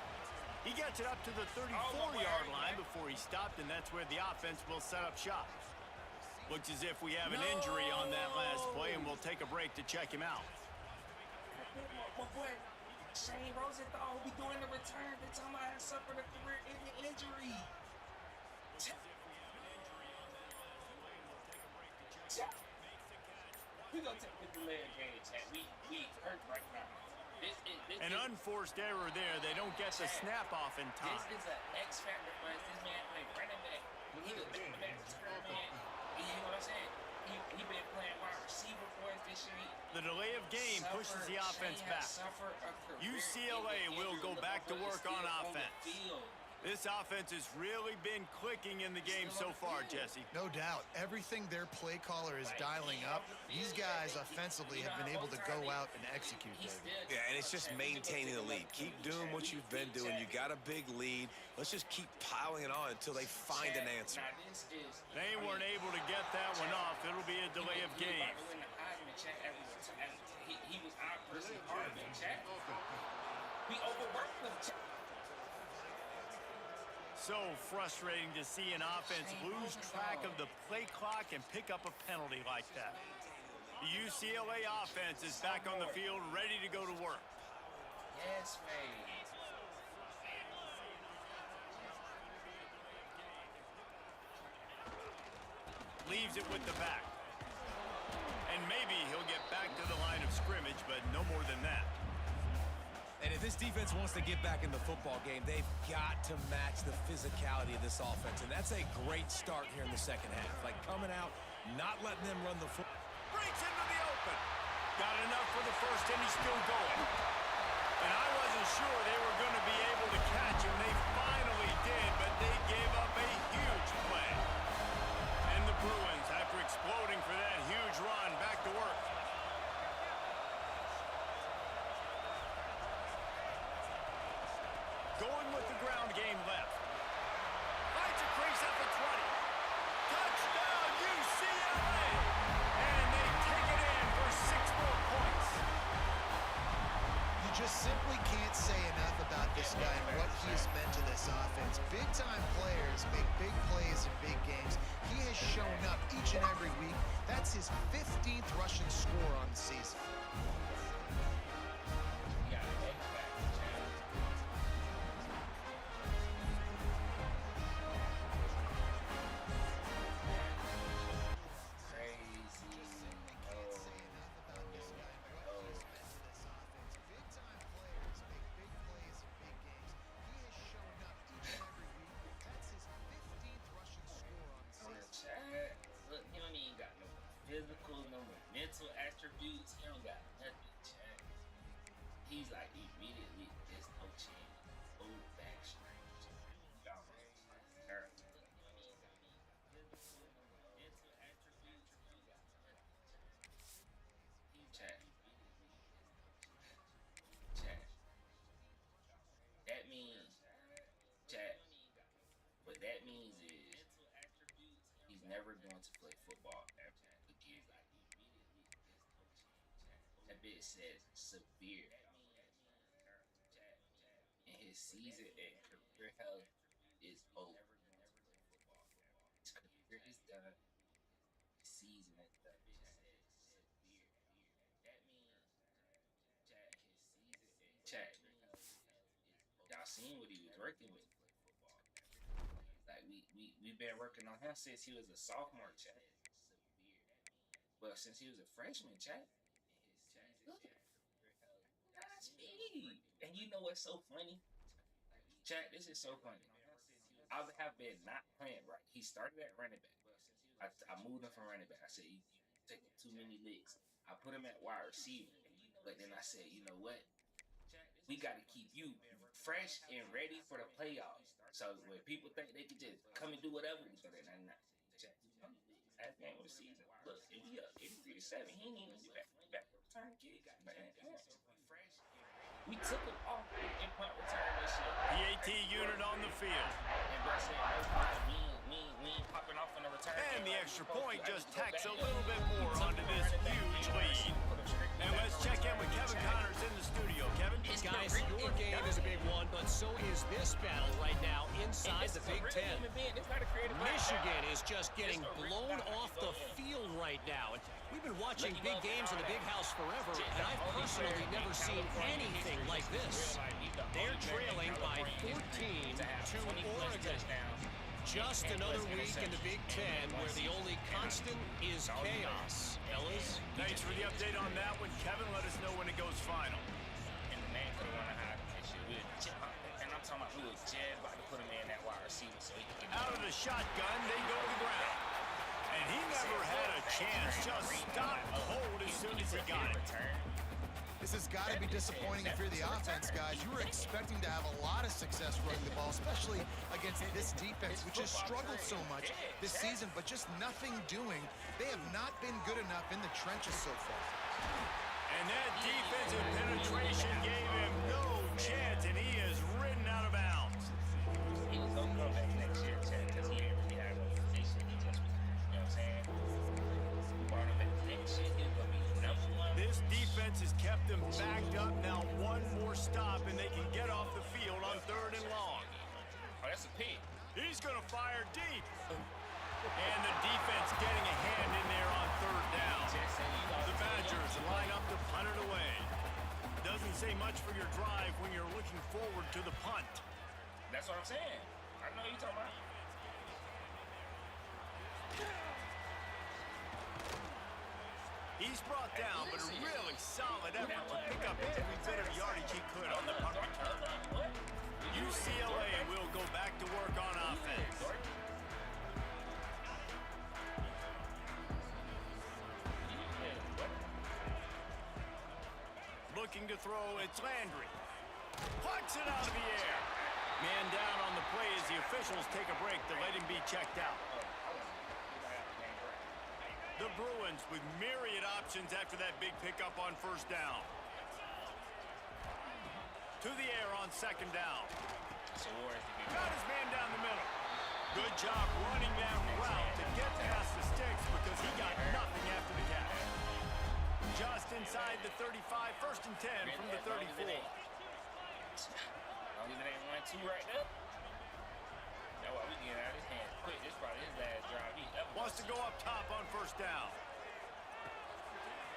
He gets it up to the 34-yard line before he stopped, and that's where the offense will set up shop. Looks as if we have an injury on that last play, and we'll take a break to check him out. My boy, Shane Rosenthal will be doing the return. They're talking about suffered a career-ending injury. We're going to take the delay of game, chat. We hurt right now. An unforced error there. They don't get the snap off in time. This is an X factor for us. This man played running back. When he was back to return man, you know what I'm saying? He been playing wide receiver for us this year. The delay of game pushes the offense back. UCLA will go back to work on offense. This offense has really been clicking in the game so far, Jesse. No doubt. Everything their play caller is dialing up, these guys offensively have been able to go out and execute, baby. Yeah, and it's just maintaining the lead. Keep doing what you've been doing. You got a big lead. Let's just keep piling it on until they find an answer. They weren't able to get that one off. It'll be a delay of game. He was our person hard, chat. We overworked them. So frustrating to see an offense lose track of the play clock and pick up a penalty like that. The UCLA offense is back on the field, ready to go to work. Yes, man. Leaves it with the back. And maybe he'll get back to the line of scrimmage, but no more than that. And if this defense wants to get back in the football game, they've got to match the physicality of this offense. And that's a great start here in the second half. Like coming out, not letting them run the football. Breaks into the open. Got enough for the first, and he's still going. And I wasn't sure they were going to be able to catch him. They finally did, but they gave up a huge play. And the Bruins, after exploding for that huge run, back to work. Going with the ground game left. Finds a crease at the 20. Touchdown, UCLA! And they take it in for 6 more points. You just simply can't say enough about this guy and what he has meant to this offense. Big-time players make big plays in big games. He has shown up each and every week. That's his 15th rushing score on the season. Look, he don't even got no physical, no mental attributes. He don't got nothing, Chad. He's like immediately, there's no chance. Old back strength. Y'all terrible. Mental attributes. Chad. That means, Chad, what that means is he's never going to play football ever again. That bitch says severe. And his season and career health is over. His career is done. His season is done. That means his season and Chad. Y'all seen what he was working with. Like we've been working on him since he was a sophomore, Chad. Well, since he was a freshman, Chad. Look, that's speed. And you know what's so funny? Chad, this is so funny. I have been not playing right. He started at running back. I moved him from running back. I said, you taking too many licks. I put him at wide receiver. But then I said, you know what? We got to keep you fresh and ready for the playoffs. So when people think they can just come and do whatever, we throw that 99. Check. Last game of the season. Look, if we up 83-7, he ain't even back return kick. We took him off in punt return this year. The AT unit on the field. And Brett said, no, we ain't popping off on the return. And the extra point just tacks a little bit more onto this huge lead. And let's check in with Kevin Connors in the studio. Kevin? Guys, your game is a big one, but so is this battle right now inside the Big Ten. Michigan is just getting blown off the field right now. And we've been watching big games in the Big House forever, and I've personally never seen anything like this. They're trailing by 14 to Oregon. Just another week in the Big Ten where the only constant is chaos. Fellas? Thanks for the update on that one, Kevin. Let us know when it goes final. And the man could have won a high that shit. And I'm talking about we was just about to put him in that wide receiver so he can get Out of the shotgun, they go to the ground. And he never had a chance. Just stopped cold as soon as he got it. This has got to be disappointing if you're the offense, guys. You were expecting to have a lot of success running the ball, especially against this defense, which has struggled so much this season, but just nothing doing. They have not been good enough in the trenches so far. And that defensive penetration gave him no chance, and he is ridden out of bounds. He was going to go back next year, because he didn't really have a position. He just, you know what I'm saying? Brought him back next year, he was going to be number one. This defense has kept them backed up. Now one more stop, and they can get off the field on 3rd and long. Oh, that's a pick. He's going to fire deep. And the defense getting a hand in there on 3rd down. The Badgers line up to punt it away. Doesn't say much for your drive when you're looking forward to the punt. That's what I'm saying. I know you're talking about. He's brought down, but a really solid effort to pick up every bit of yardage he could on the punt return. UCLA will go back to work on offense. Looking to throw, it's Landry. Plucks it out of the air. Man down on the play as the officials take a break to let him be checked out. The Bruins with myriad options after that big pickup on 1st down. To the air on 2nd down. Got his man down the middle. Good job running that route to get past the sticks because he got nothing after the catch. Just inside the 35, 1st and 10 from the 34. Long as it ain't 1-2 right now. That's why we get out of his hand quick. This probably his last drive he ever Wants to go up top on 1st down.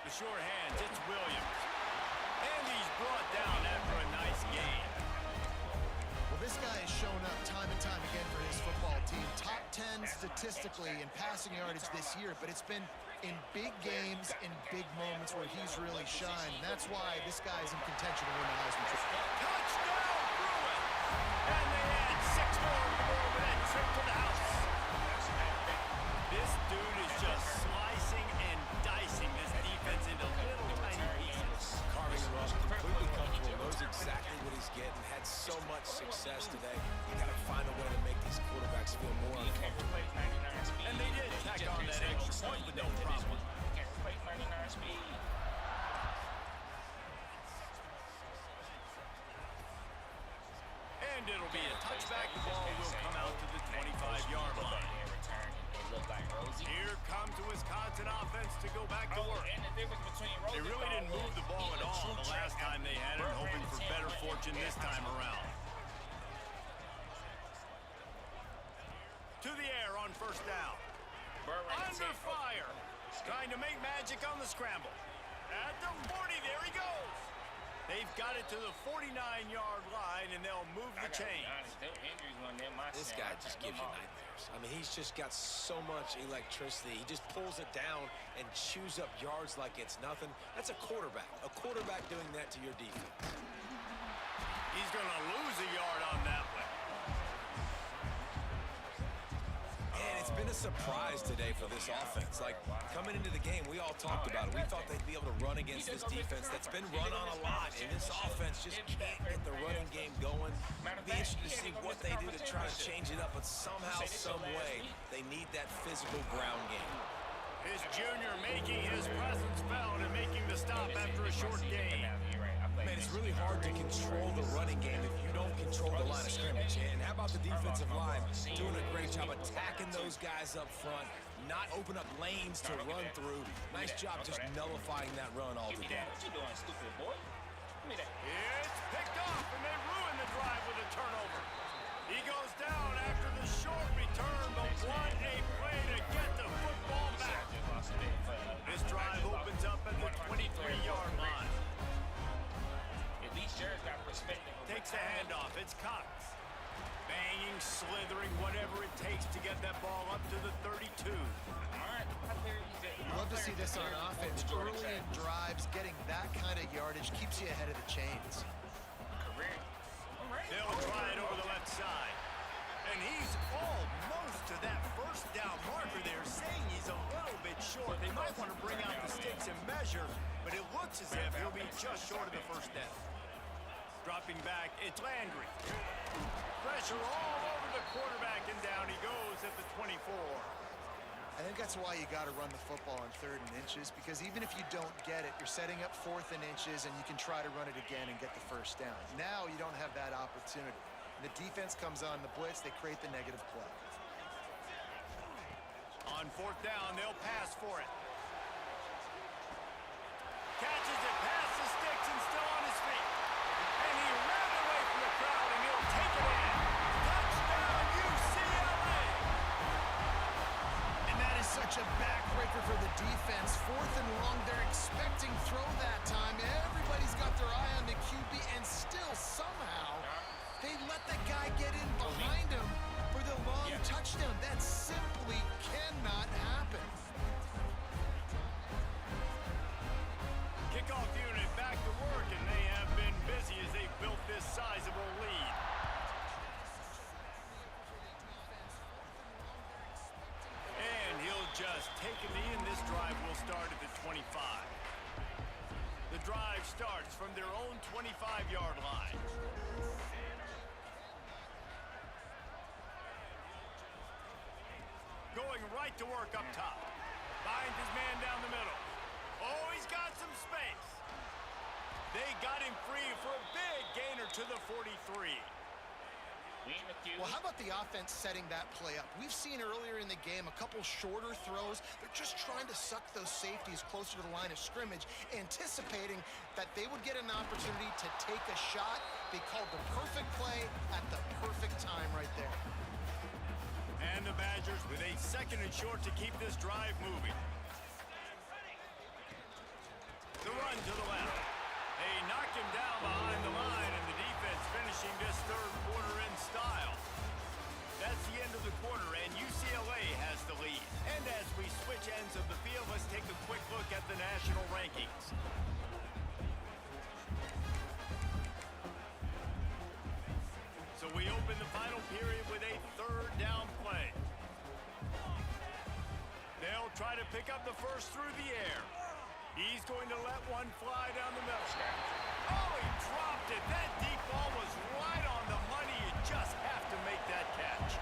The short hands, it's Williams. And he's brought down after a nice gain. Well, this guy has shown up time and time again for his football team. Top 10 statistically in passing yardage this year, but it's been in big games, in big moments where he's really shined. And that's why this guy is in contention to win the Heisman Trophy. Touchdown, Bruins! And they add 6 more to go over that trip to the house. This dude is just slicing and dicing this defense into little tiny pieces. Carving the rush, completely comfortable, knows exactly what he's getting, had so much success today. You got to find a way to make these quarterbacks feel more uncomfortable. And they did tack on that extra point with no problem. Can't replace 99 speed. And it'll be a touchback. The ball will come out to the 25-yard line. Here comes the Wisconsin offense to go back to work. They really didn't move the ball at all the last time they had it, hoping for better fortune this time around. To the air on 1st down. Under fire. Trying to make magic on the scramble. At the 40, there he goes. They've got it to the 49-yard line, and they'll move the chains. This guy just gives you nightmares. I mean, he's just got so much electricity. He just pulls it down and chews up yards like it's nothing. That's a quarterback. A quarterback doing that to your defense. He's going to lose a yard on that one. And it's been a surprise today for this offense. Like, coming into the game, we all talked about it. We thought they'd be able to run against this defense that's been run on a lot, and this offense just can't get the running game going. Be interested to see what they do to try to change it up, but somehow, some way, they need that physical ground game. His junior making his presence felt and making the stop after a short gain. Man, it's really hard to control the running game if you don't control the line of scrimmage. And how about the defensive line doing a great job attacking those guys up front, not open up lanes to run through. Nice job just nullifying that run Give me that. altogether. What you doing, stupid boy? Give me that. It's picked off, and they ruin the drive with a turnover. He goes down after the short return, but what a play to get the football back. This drive opens up at the 23-yard line. At least Jared's got perspective. Takes the handoff. It's Cox. Banging, slithering, whatever it takes to get that ball up to the 32. Love to see this on offense. Early in drives, getting that kind of yardage keeps you ahead of the chains. They'll try it over the left side. And he's almost to that first down marker there, saying he's a little bit short. They might want to bring out the sticks and measure, but it looks as if he'll be just short of the first down. Dropping back, it's Landry. Pressure all over the quarterback, and down he goes at the 24. I think that's why you got to run the football on 3rd and inches, because even if you don't get it, you're setting up 4th and inches, and you can try to run it again and get the first down. Now you don't have that opportunity. When the defense comes on the blitz, they create the negative play. On 4th down, they'll pass for it. Catches it past the sticks and still on his feet. And he ran away from the crowd, and he'll take it in. Touchdown, UCLA! And that is such a backbreaker for the defense. 4th and long, they're expecting throw that time. Everybody's got their eye on the QB, and still somehow they let the guy get in behind him for the long touchdown. That simply cannot happen. Kickoff unit back to work, and they have been busy as they've built this sizable lead. And he'll just take a knee, and this drive will start at the 25. The drive starts from their own 25-yard line. Going right to work up top. Finds his man down the middle. Oh, he's got some space. They got him free for a big gainer to the 43. Well, how about the offense setting that play up? We've seen earlier in the game a couple shorter throws. They're just trying to suck those safeties closer to the line of scrimmage, anticipating that they would get an opportunity to take a shot. They called the perfect play at the perfect time right there. And the Badgers with a 2nd and short to keep this drive moving. The run to the left. They knock him down behind the line, and the defense finishing this 3rd quarter in style. That's the end of the quarter, and UCLA has the lead. And as we switch ends of the field, let's take a quick look at the national rankings. So we open the final period with a 3rd down play. They'll try to pick up the first through the air. He's going to let one fly down the middle. Oh, he dropped it. That deep ball was right on the money. You just have to make that catch.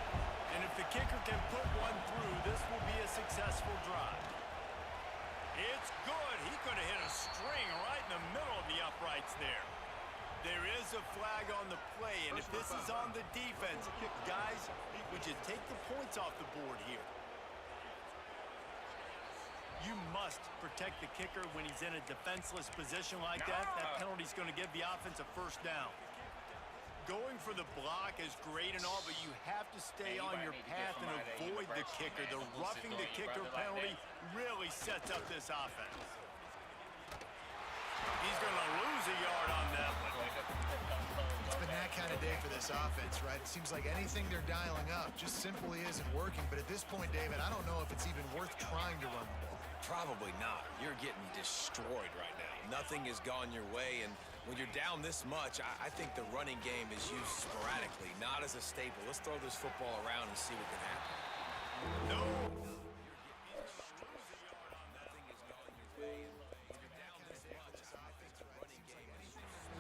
And if the kicker can put one through, this will be a successful drive. It's good. He could have hit a string right in the middle of the uprights there. There is a flag on the play, and if this is on the defense, guys, would you take the points off the board here? You must protect the kicker when he's in a defenseless position like that. That penalty's going to give the offense a first down. Going for the block is great and all, but you have to stay on your path and avoid the kicker. The roughing the kicker penalty really sets up this offense. He's going to lose a yard on that one. It's been that kind of day for this offense, right? It seems like anything they're dialing up just simply isn't working. But at this point, David, I don't know if it's even worth trying to run the ball. Probably not. You're getting destroyed right now. Nothing has gone your way, and when you're down this much, I think the running game is used sporadically, not as a staple. Let's throw this football around and see what can happen. No.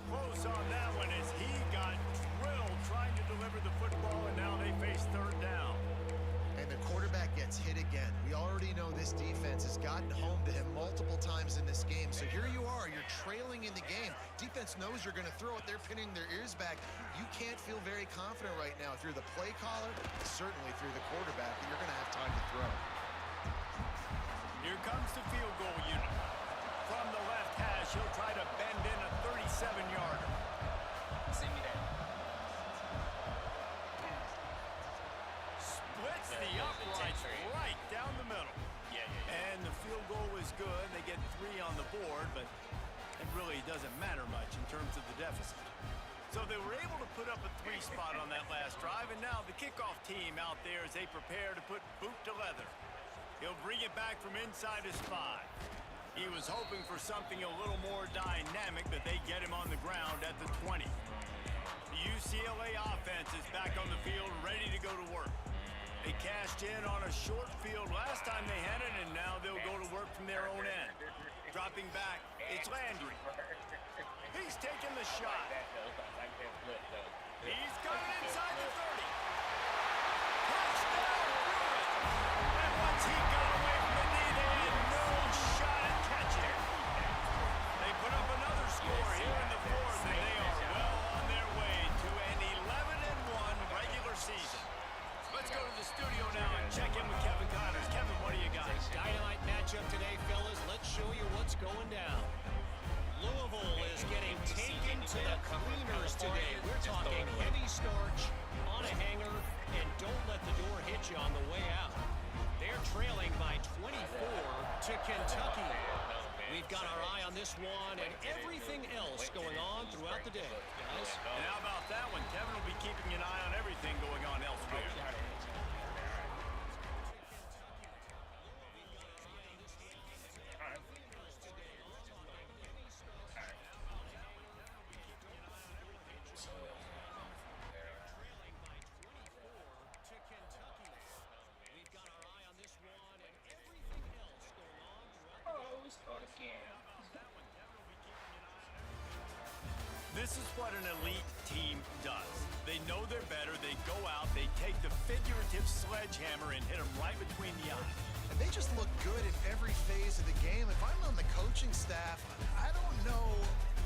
Close on that one as he got drilled trying to deliver the football, and now they face 3rd down. And the quarterback gets hit again. We already know this defense has gotten home to him multiple times in this game. So here you are, you're trailing in the game. Defense knows you're going to throw it. They're pinning their ears back. You can't feel very confident right now through the play caller, certainly through the quarterback, that you're going to have time to throw. comes the field goal unit. From the left hash, he'll try to bend in a 37-yarder. Send me that. Splits the uprights right down the middle. And the field goal is good. They get 3 on the board, but it really doesn't matter much in terms of the deficit. So they were able to put up a 3 spot on that last drive, and now the kickoff team out there as they prepare to put boot to leather. He'll bring it back from inside his 5. He was hoping for something a little more dynamic, but they get him on the ground at the 20. The UCLA offense is back on the field, ready to go to work. They cashed in on a short field last time they had it, and now they'll go to work from their own end. Dropping back, it's Landry. He's taking the shot. He's got it inside the 30. Touchdown, Bruin. And once he got away from the knee, they had no shot at catching it. They put up another score here in the 4th, and they are well on their way to an 11-1 regular season. Let's go to the studio now and check in with Kevin Connors. Kevin, what do you got? Dynamite matchup today, fellas. Let's show you what's going down. Louisville is getting taken to the cleaners today. We're talking heavy starch on a hanger, and don't let the door hit you on the way out. They're trailing by 24 to Kentucky. We've got our eye on this one and everything else going on throughout the day, guys. And how about that one? Kevin will be keeping an eye on everything going on elsewhere. This is what an elite team does. They know they're better. They go out. They take the figurative sledgehammer and hit them right between the eyes. And they just look good in every phase of the game. If I'm on the coaching staff, I don't know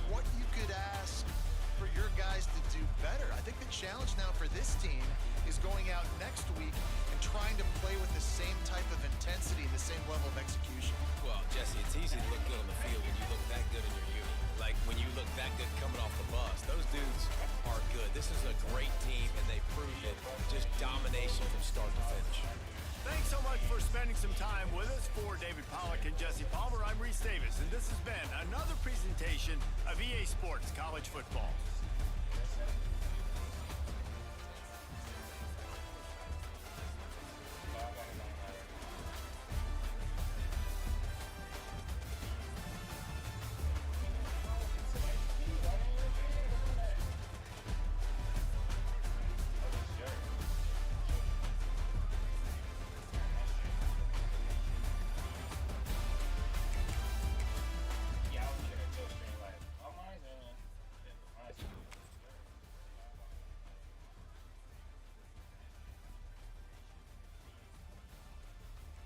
what you could ask for your guys to do better. I think the challenge now for this team is going out next week and trying to play with the same type of intensity and the same level of execution. Well, Jesse, it's easy to look good on the field when you look that good in your unit. Like when you look that good coming off the bus. Those dudes are good. This is a great team, and they proved it. Just domination from start to finish. Thanks so much for spending some time with us. For David Pollack and Jesse Palmer, I'm Reese Davis, and this has been another presentation of EA Sports College Football.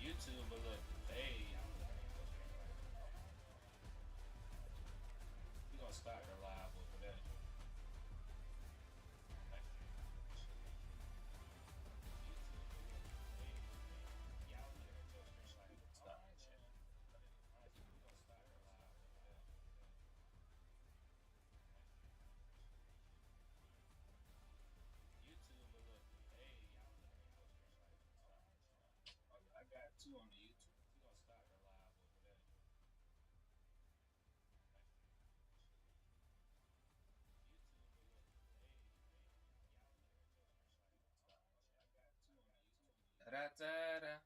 YouTube, but look, hey, we gonna start her live over there. I got 2 on the YouTube. We gonna start her live over there. Da-da-da-da.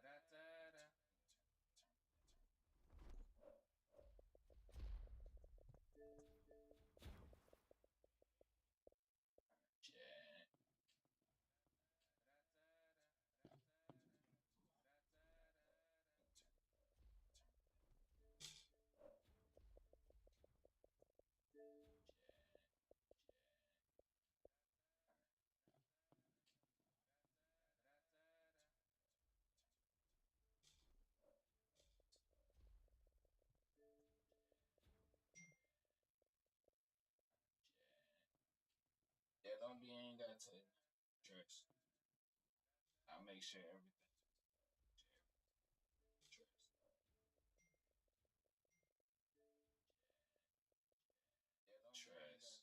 Da-da-da. ain't gotta tell you. Trust. I'll make sure everything. Trust. Trust. Trust. I'll make sure everything.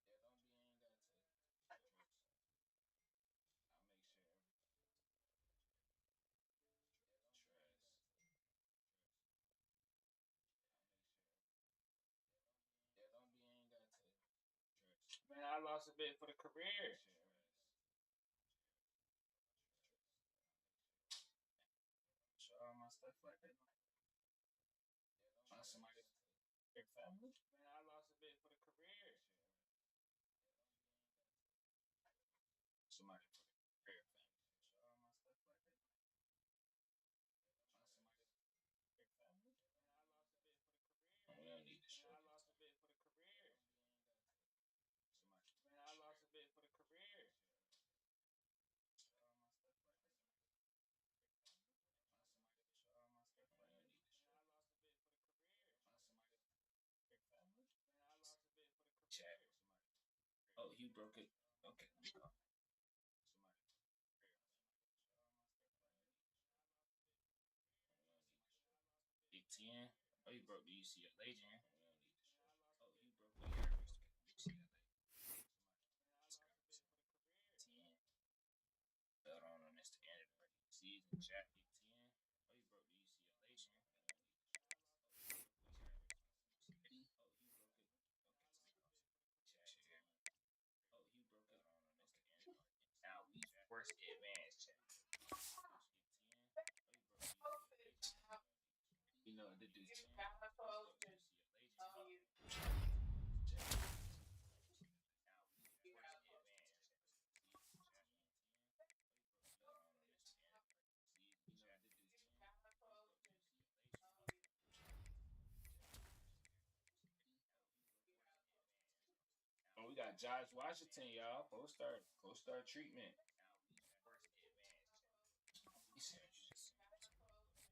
Yeah, don't be ain't gotta tell you. Trust. I'll make sure everything. Trust. I'll make sure everything. Yeah, don't be ain't gotta tell you. Trust. Man, I lost a bit for the career. Show all my stuff like that. Find somebody for your family. Man, I lost a bit for the career. Somebody for the career family. Show all my stuff like that. Find somebody for your family. Man, I lost a bit for the career. We don't need to show. I lost a bit for the career. Somebody. Man, I lost a bit for the career. Show all my stuff like that. Find somebody to show all my stuff like that. Man, I lost a bit for the career. Find somebody for your family. Man, I lost a bit for the career. Chat. Somebody. Oh, you broke it. Okay. Somebody. Big 10. Oh, you broke the UCLA, Jan. Oh, you broke the UCLA. 10. Fell on him. It's the end of the regular season. Chat Big 10. Oh, you broke the UCLA, Jan. Oh, you broke it. Okay. Chat. Oh, you broke it on him. It's the end of the now we first advance, chat. Big 10. Oh, you broke the UCLA. You know what to do, chat. UCLA, now we first advance. You know what to do, Oh, we got Josh Washington, y'all. Post-start treatment. He said, you know what to do.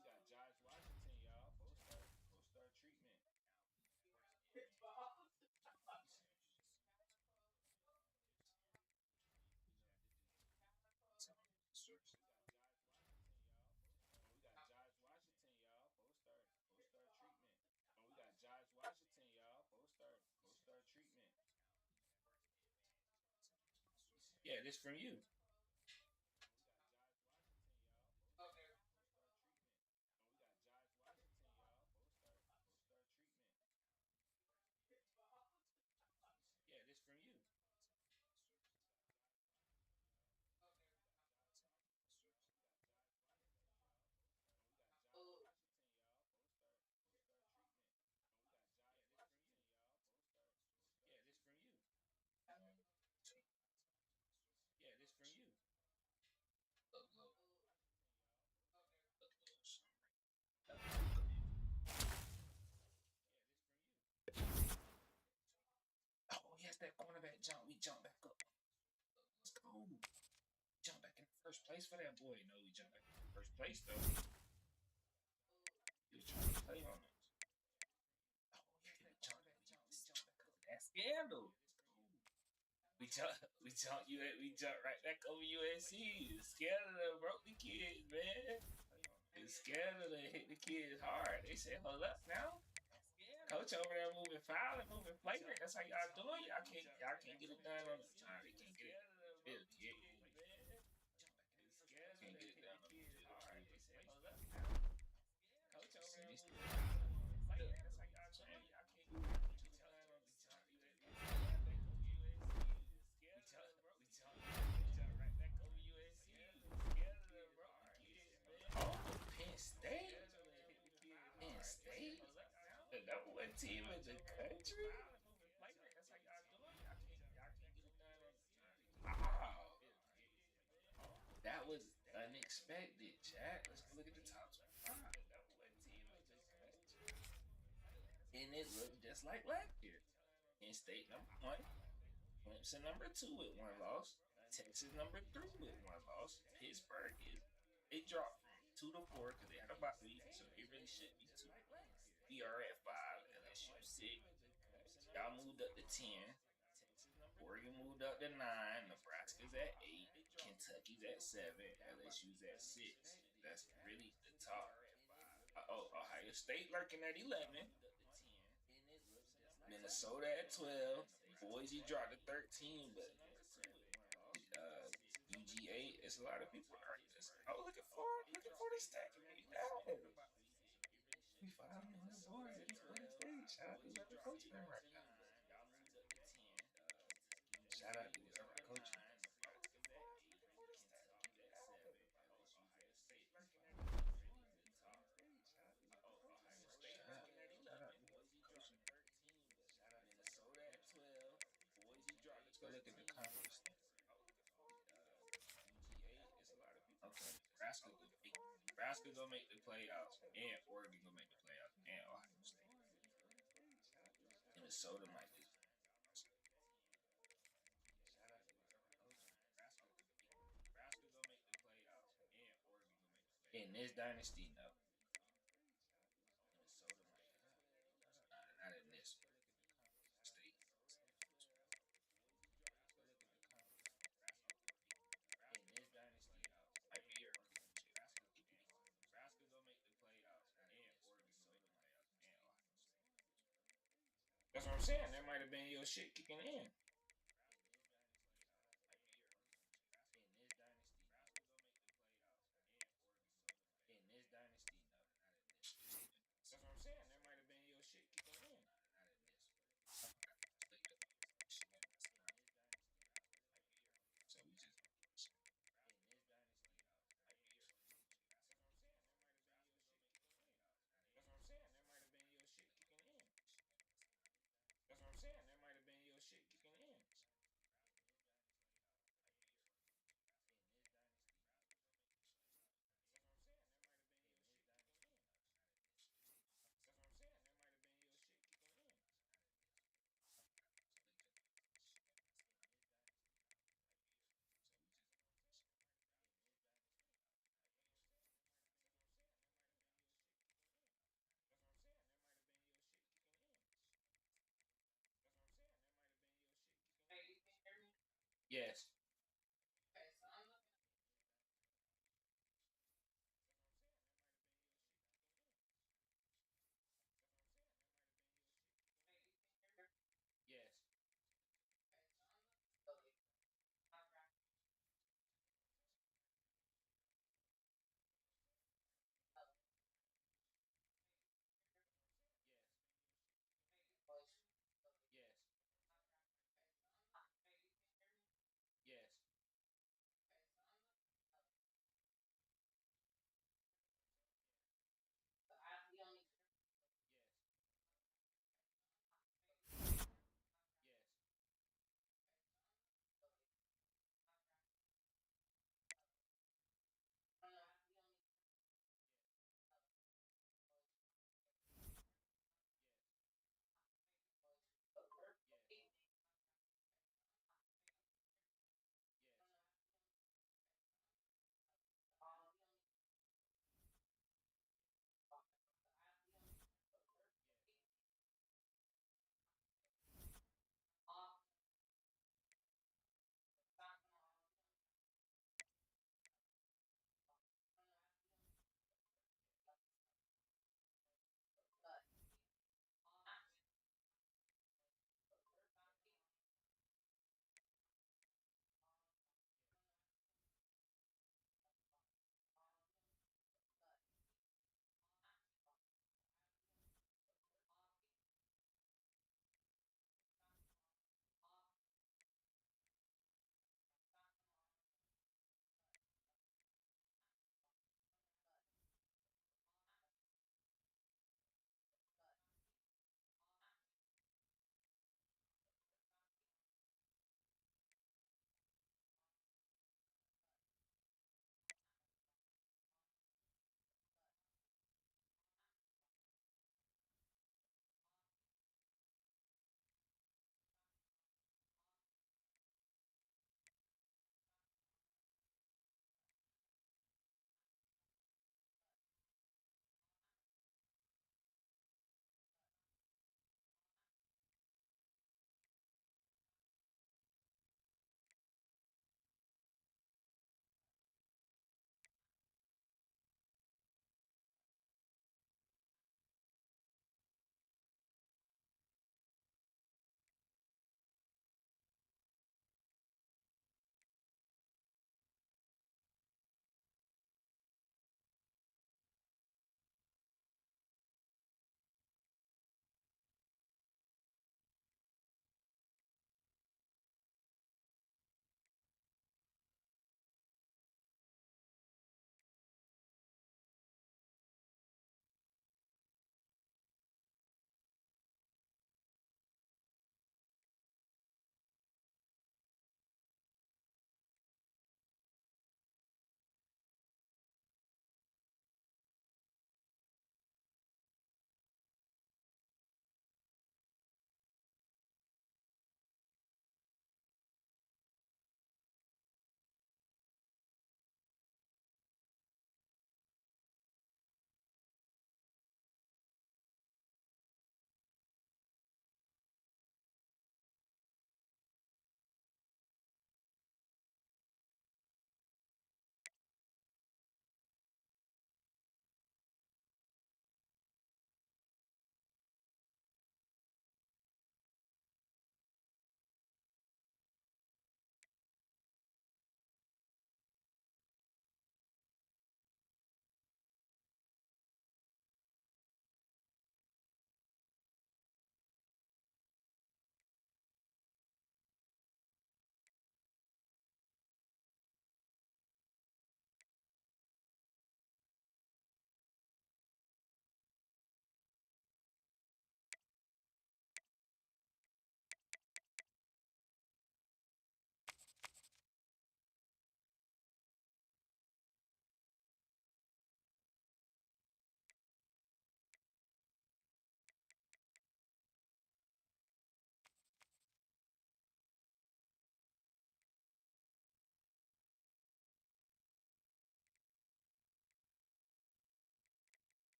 Oh, we got Josh Washington, y'all. Post-start treatment. We got Josh Washington, y'all. Post-start treatment. Oh, we got Josh Washington, y'all. Post-start treatment. Yeah, this from you. We got Josh Washington, y'all. Post-start treatment. Oh, we got Josh Washington, y'all. Post-start treatment. Yeah, this from you. We got Josh Washington, y'all. Post-start treatment. We got Josh Washington, y'all. Yeah, this from you. Yeah, this from you. Yeah, this from you. Oh, yes, that cornerback jump. We jump back up. Let's go. Jump back in first place for that boy. No, we jump back in first place though. He was trying to play on us. Oh, yeah, that jump back up. That scandal. We jump right back over USC. Scared of the broke the kids, man. It's scared of the hit the kids hard. They said, hold up now. Coach over there moving foul and moving flagrant. That's how y'all doing. Y'all can't get it done on the time. They can't get it. Can't get it done on the field. They said, hold up now. Coach over there moving foul and moving flagrant. That's how y'all doing. Y'all can't get it done on the time. We jump right back over USC. Scared of the broke kids, man. Oh, Penn State. Penn State. The number one team in the country. That's how y'all doing. Y'all can't get it done on the time. Wow. That was unexpected, chat. Let's go look at the top 25. The number one team in the country. And it looked just like last year. Penn State number one. Clemson number 2 with 1 loss. Texas number 3 with 1 loss. Pittsburgh they dropped from 2 to 4 because they had a about 3, so it really should be 2. We are at 5, LSU 6. Y'all moved up to 10. Oregon moved up to 9. Nebraska's at 8. Kentucky's at 7. LSU's at 6. That's really the top. Ohio State lurking at 11. Minnesota at 12. Boise dropped to 13, but UGA, it's a lot of people right there. Oh, look at Florida State. We finally on the board. Florida State. Shout out to whoever coaching them right now. Shout out to whoever coaching them. Minnesota at 12. Boise dropped. Let's go look at the conference. UGA, it's a lot of people. Okay, Nebraska gonna make the playoffs, and Oregon gonna make the playoffs, and Ohio State. Minnesota might be. Nebraska gonna make the playoffs, and Oregon gonna make the playoffs. In this dynasty, no. Minnesota might be. Not in this state. In this dynasty, might be here. Nebraska gonna make the playoffs, and Oregon gonna make the playoffs, and Ohio State. That's what I'm saying. That might have been your shit kicking in. In this dynasty, in this dynasty, no. Not in this. That's what I'm saying. That might have been your shit kicking in. Not in this. So we just. In this dynasty, might be here. That's what I'm saying. That might have been your shit kicking in. That's what I'm saying. That might have been your shit kicking in. That's what I'm saying. That might have been your shit kicking in. In this dynasty. That's what I'm saying. That might have been your shit kicking in. That's what I'm saying. That might have been your shit kicking in. So we just. That's what I'm saying. That might have been your shit kicking in. That's what I'm saying. That might have been your shit kicking in. Hey, you can hear me? Yes. Okay, so I'm looking. That's what I'm saying. That might have been your shit kicking in. That's what I'm saying. That might have been your shit kicking in. Hey, you can hear me? Yes. Okay, so I'm looking. All right. Yes. Voice. Yes. Okay, so I'm. Hey, you can hear me? Yes.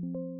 you.